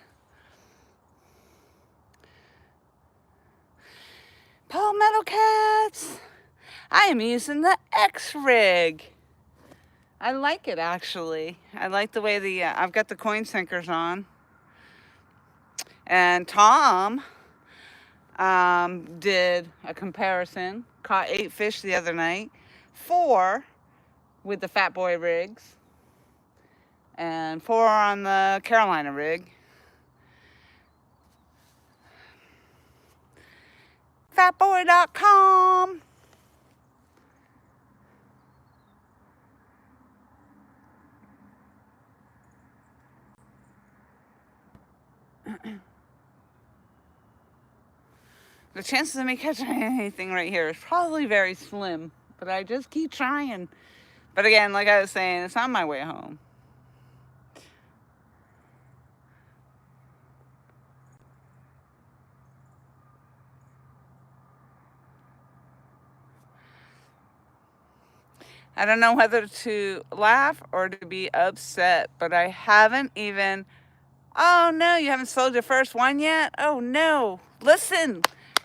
Palmetto cats. I am using the X rig. I like it actually. I like the way I've got the coin sinkers on. And Tom did a comparison. Caught 8 fish the other night. 4 with the Fat Boy rigs. And 4 on the Carolina rig. Fatboy.com. The chances of me catching anything right here is probably very slim, but I just keep trying. But again, like I was saying, it's on my way home. I don't know whether to laugh or to be upset, but I haven't even... Oh no, you haven't sold your first one yet? Oh no. Listen,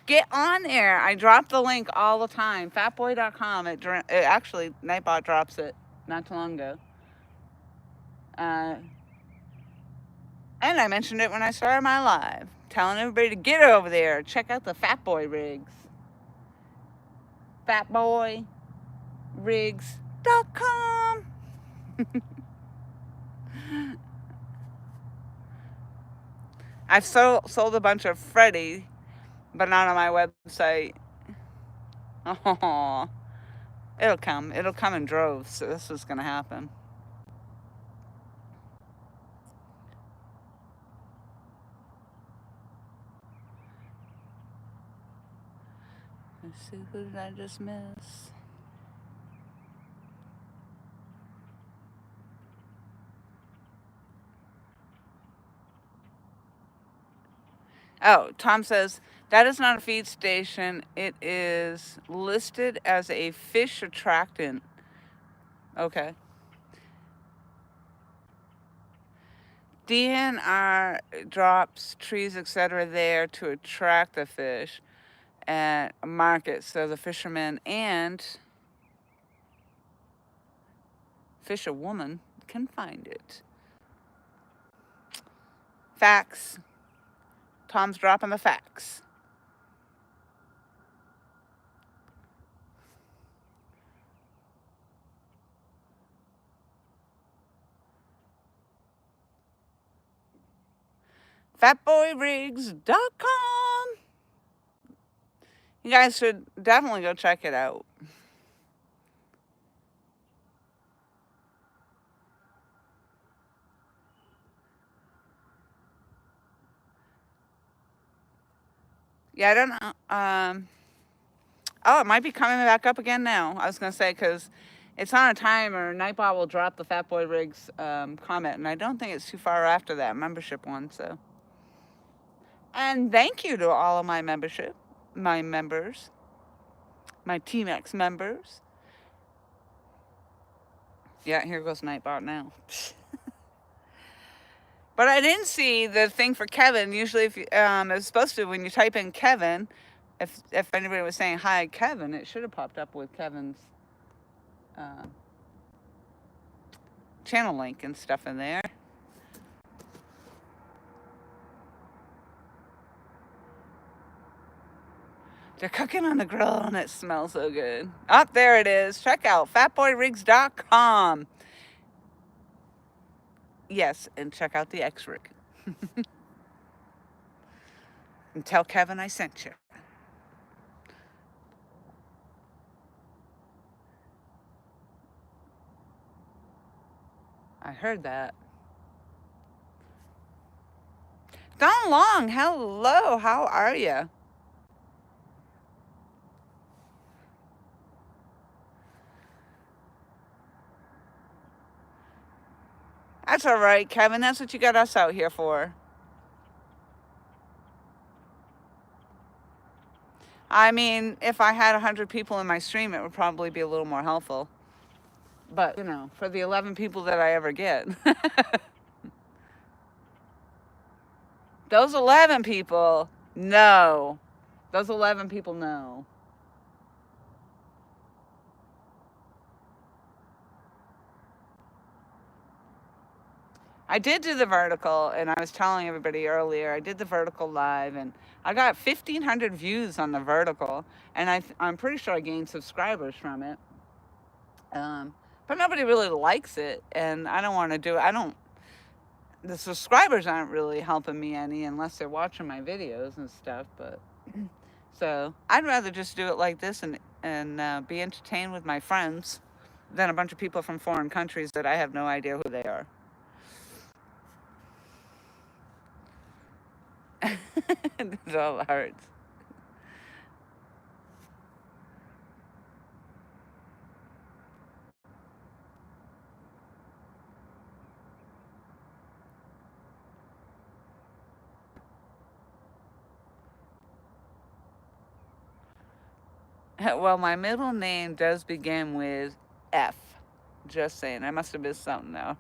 get on there. I drop the link all the time. Fatboy.com. It actually, Nightbot drops it not too long ago. And I mentioned it when I started my live, telling everybody to get over there. Check out the Fatboy rigs. Fatboyrigs.com. I've sold a bunch of Freddy, but not on my website. Oh, it'll come. It'll come in droves. So this is going to happen. Let's see, who did I just miss? Oh, Tom says, that is not a feed station. It is listed as a fish attractant. Okay. DNR drops trees, etc. there to attract the fish and market so the fishermen and fisherwoman can find it. Facts. Tom's dropping the facts. Fatboyrigs.com. You guys should definitely go check it out. Yeah, I don't know. Oh, it might be coming back up again now. I was going to say, because it's on a timer. Nightbot will drop the Fatboy Rigs comment, and I don't think it's too far after that membership one. So, and thank you to all of my members, my Team X members. Yeah, here goes Nightbot now. But I didn't see the thing for Kevin. Usually, if you, it's supposed to, when you type in Kevin, if anybody was saying hi Kevin, it should have popped up with Kevin's channel link and stuff in there. They're cooking on the grill and it smells so good. Oh, there it is. Check out fatboyrigs.com. Yes, and check out the X rig. And tell Kevin I sent you. I heard that. Don Long, hello. How are you? That's all right, Kevin. That's what you got us out here for. I mean, if I had 100 people in my stream, it would probably be a little more helpful. But, you know, for the 11 people that I ever get. Those 11 people, no. Those 11 people, no. I did do the vertical, and I was telling everybody earlier, I did the vertical live, and I got 1,500 views on the vertical, and I'm pretty sure I gained subscribers from it. But nobody really likes it, and I don't want to do it. The subscribers aren't really helping me any unless they're watching my videos and stuff, but so I'd rather just do it like this and be entertained with my friends than a bunch of people from foreign countries that I have no idea who they are. It all hurts. Well, my middle name does begin with F. Just saying. I must have missed something though.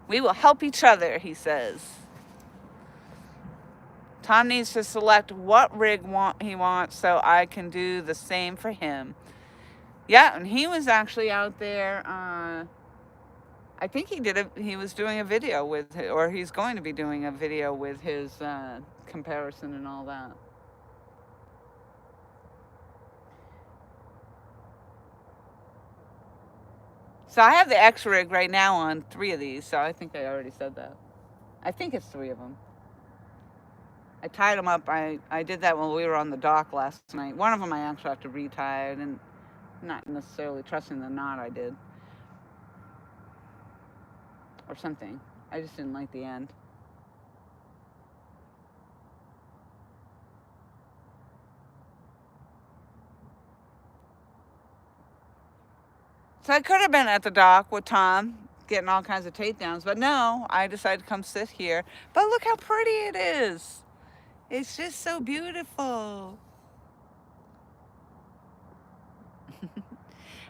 We will help each other, he says. Tom needs to select what rig he wants so I can do the same for him. Yeah, and he was actually out there. I think he was doing a video with, or he's going to be doing a video with his comparison and all that. So I have the X rig right now on 3 of these, so I think I already said that. I think it's 3 of them. I tied them up. I did that when we were on the dock last night. One of them I actually have to retie, and not necessarily trusting the knot I did. Or something. I just didn't like the end. So I could have been at the dock with Tom, getting all kinds of takedowns, but no, I decided to come sit here. But look how pretty it is. It's just so beautiful.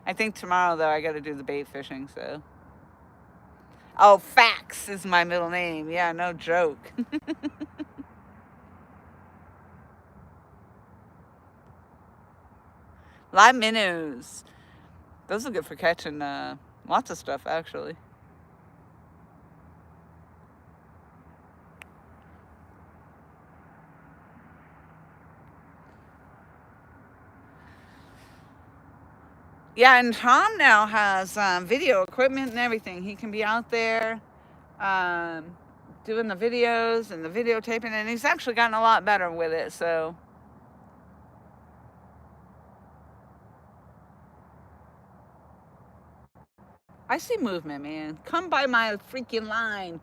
I think tomorrow, though, I got to do the bait fishing, so. Oh, Fax is my middle name. Yeah, no joke. Live minnows. Those are good for catching lots of stuff, actually. Yeah, and Tom now has video equipment and everything. He can be out there doing the videos and the videotaping, and he's actually gotten a lot better with it, so. I see movement, man. Come by my freaking line.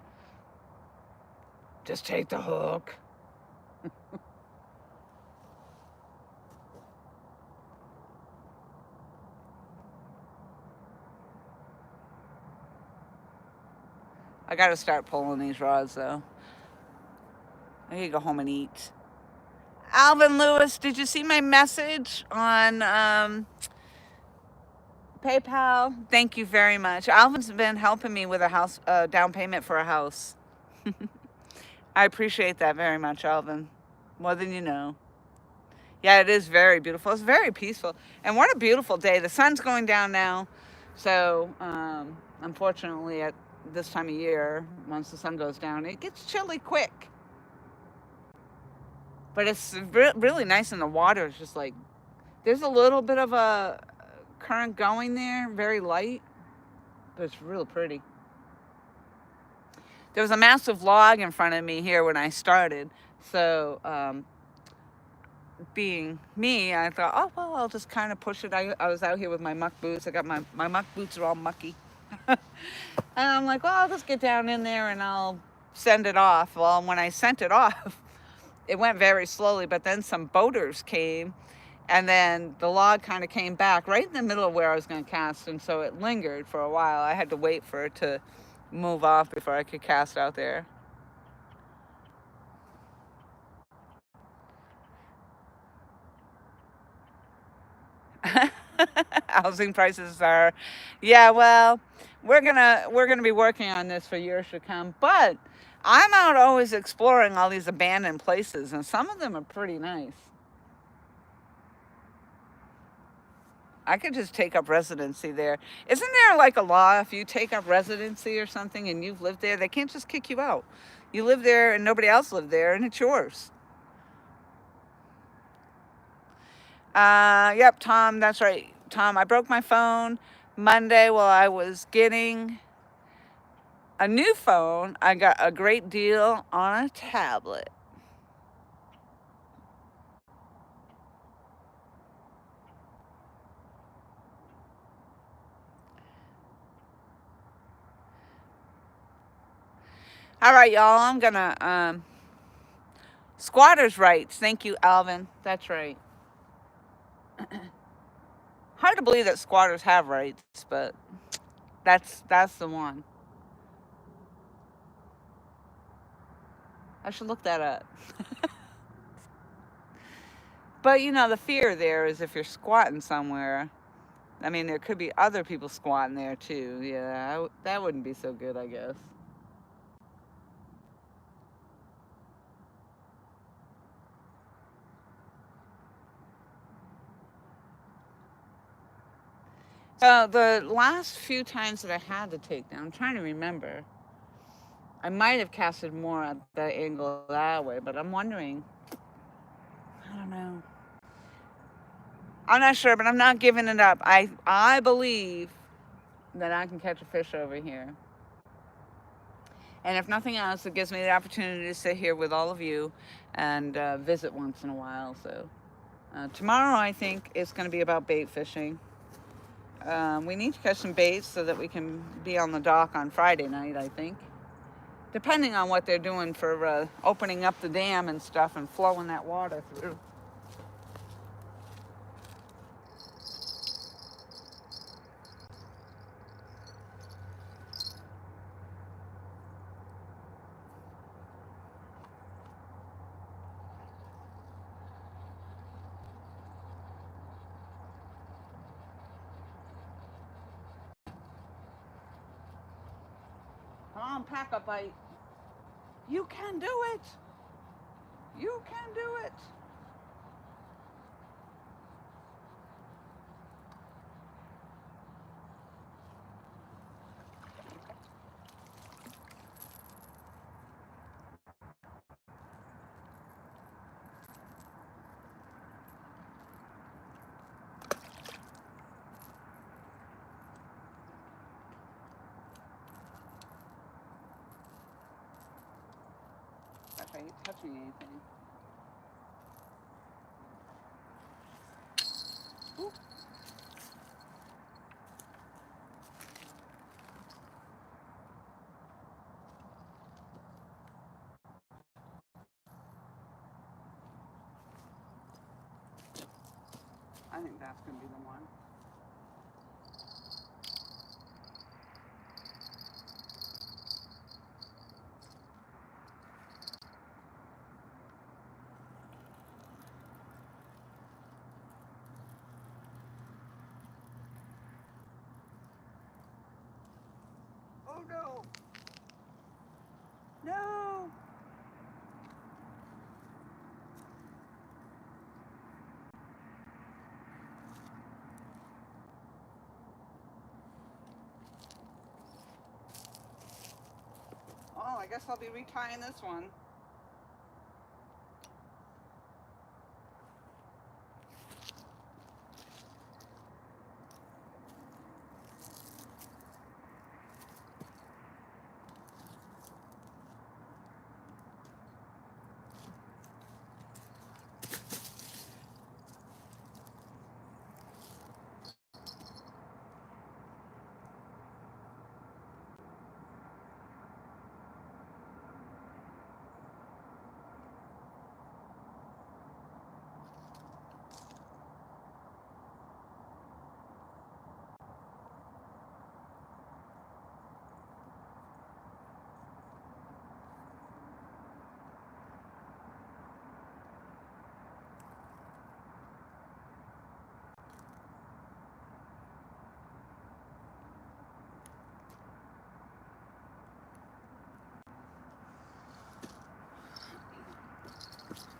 Just take the hook. I gotta start pulling these rods, though. I need to go home and eat. Alvin Lewis, did you see my message on PayPal? Thank you very much. Alvin's been helping me with a house down payment for a house. I appreciate that very much, Alvin. More than you know. Yeah, it is very beautiful. It's very peaceful. And what a beautiful day. The sun's going down now. So, unfortunately, at this time of year, once the sun goes down, it gets chilly quick. But it's really nice, and the water is just like, there's a little bit of a current going there, very light, but it's real pretty. There was a massive log in front of me here when I started, so being me, I thought, oh, well, I'll just kind of push it. I was out here with my muck boots. I got my muck boots are all mucky. And I'm like, well, I'll just get down in there and I'll send it off. Well, when I sent it off, it went very slowly, but then some boaters came, and then the log kind of came back right in the middle of where I was going to cast, and so it lingered for a while. I had to wait for it to move off before I could cast out there. housing prices are. Yeah, well, we're gonna be working on this for years to come. But I'm out always exploring all these abandoned places, and some of them are pretty nice. I could just take up residency there. Isn't there like a law if you take up residency or something and you've lived there, they can't just kick you out. You live there and nobody else lived there, and it's yours. Yep, Tom, that's right. Tom, I broke my phone Monday while I was getting a new phone. I got a great deal on a tablet. All right, y'all, I'm gonna, squatters' rights. Thank you, Alvin. That's right. Hard to believe that squatters have rights, but that's the one. I should look that up. But you know, the fear there is if you're squatting somewhere, I mean, there could be other people squatting there too. Yeah, that wouldn't be so good, I guess. The last few times that I had to take down, I'm trying to remember. I might have casted more at that angle that way, but I'm wondering. I don't know. I'm not sure, but I'm not giving it up. I believe that I can catch a fish over here. And if nothing else, it gives me the opportunity to sit here with all of you and visit once in a while. So tomorrow, I think, is going to be about bait fishing. We need to catch some baits so that we can be on the dock on Friday night, I think. Depending on what they're doing for opening up the dam and stuff and flowing that water through. Come on, pack a bite. You can do it. You can do it. If I ain't touching anything. Ooh. I think that's going to be the one. Oh no! No! Oh, I guess I'll be retying this one.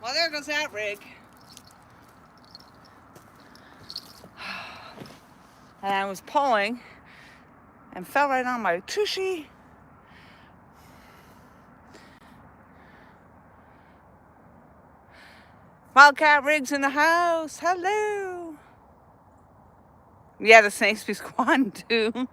Well, there goes that rig. And I was pulling and fell right on my tushy. Wildcat rigs in the house. Hello. Yeah, the snakes be squatting too.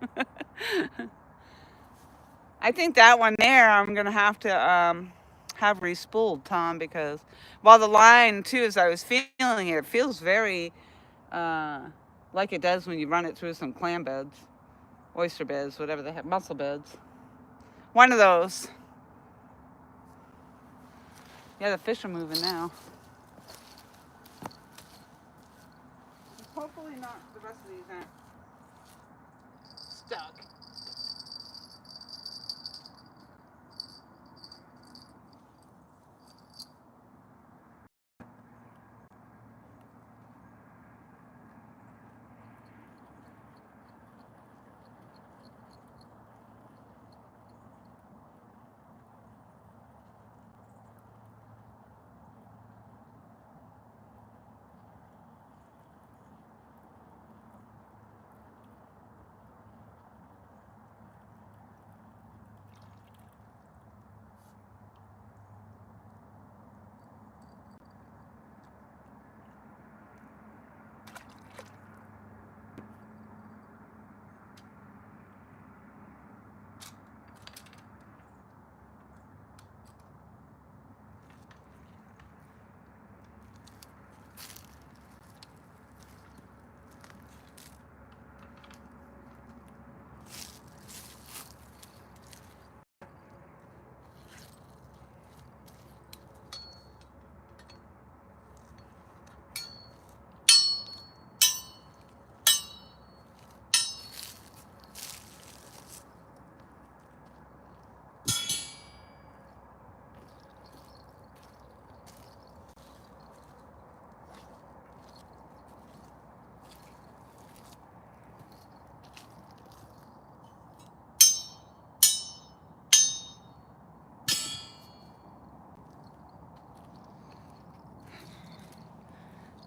I think that one there I'm gonna have to have re-spooled, Tom, because while the line too, as I was feeling it, it feels very like it does when you run it through some clam beds, oyster beds, whatever they have, mussel beds. One of those. Yeah, the fish are moving now. Hopefully not the rest of these aren't stuck.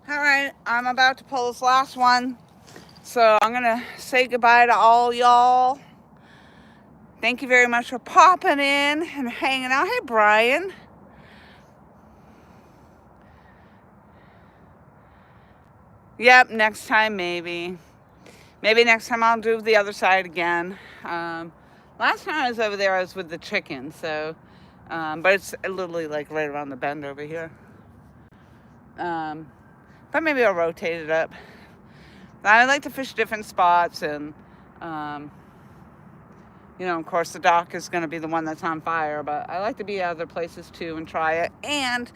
All right, I'm about to pull this last one. So I'm gonna say goodbye to all y'all. Thank you very much for popping in and hanging out. Hey, Brian. Yep, next time maybe. Maybe next time I'll do the other side again. Last time I was over there, I was with the chicken. So, but it's literally like right around the bend over here. But maybe I'll rotate it up. I like to fish different spots, and you know, of course, the dock is going to be the one that's on fire, but I like to be other places too and try it. And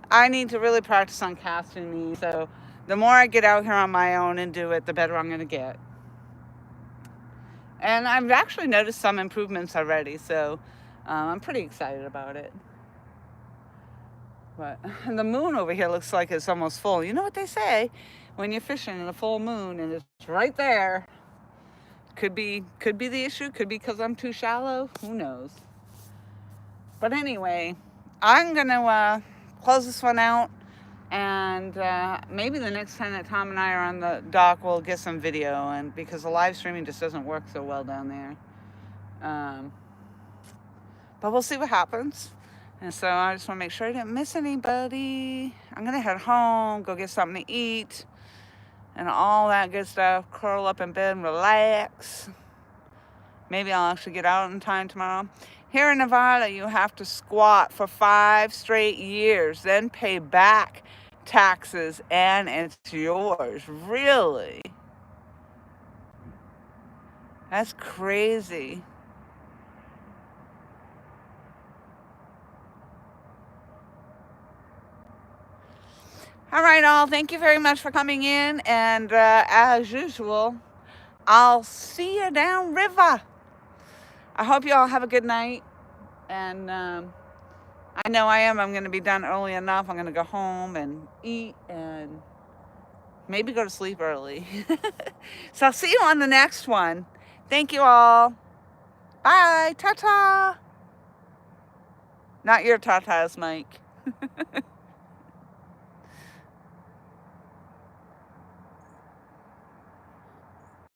I need to really practice on casting these. So the more I get out here on my own and do it, the better I'm going to get. And I've actually noticed some improvements already, so I'm pretty excited about it. But the moon over here looks like it's almost full. You know what they say when you're fishing in a full moon and it's right there. Could be the issue. Could be because I'm too shallow. Who knows? But anyway, I'm gonna close this one out, and maybe the next time that Tom and I are on the dock, we'll get some video, and because the live streaming just doesn't work so well down there. But we'll see what happens. And so I just want to make sure I didn't miss anybody. I'm going to head home, go get something to eat, and all that good stuff. Curl up in bed and relax. Maybe I'll actually get out in time tomorrow. Here in Nevada, you have to squat for 5 straight years, then pay back taxes, and it's yours. Really? That's crazy. All right, all. Thank you very much for coming in. And as usual, I'll see you downriver. I hope you all have a good night. And I know I am. I'm going to be done early enough. I'm going to go home and eat and maybe go to sleep early. So I'll see you on the next one. Thank you all. Bye. Ta-ta. Not your tatas, Mike.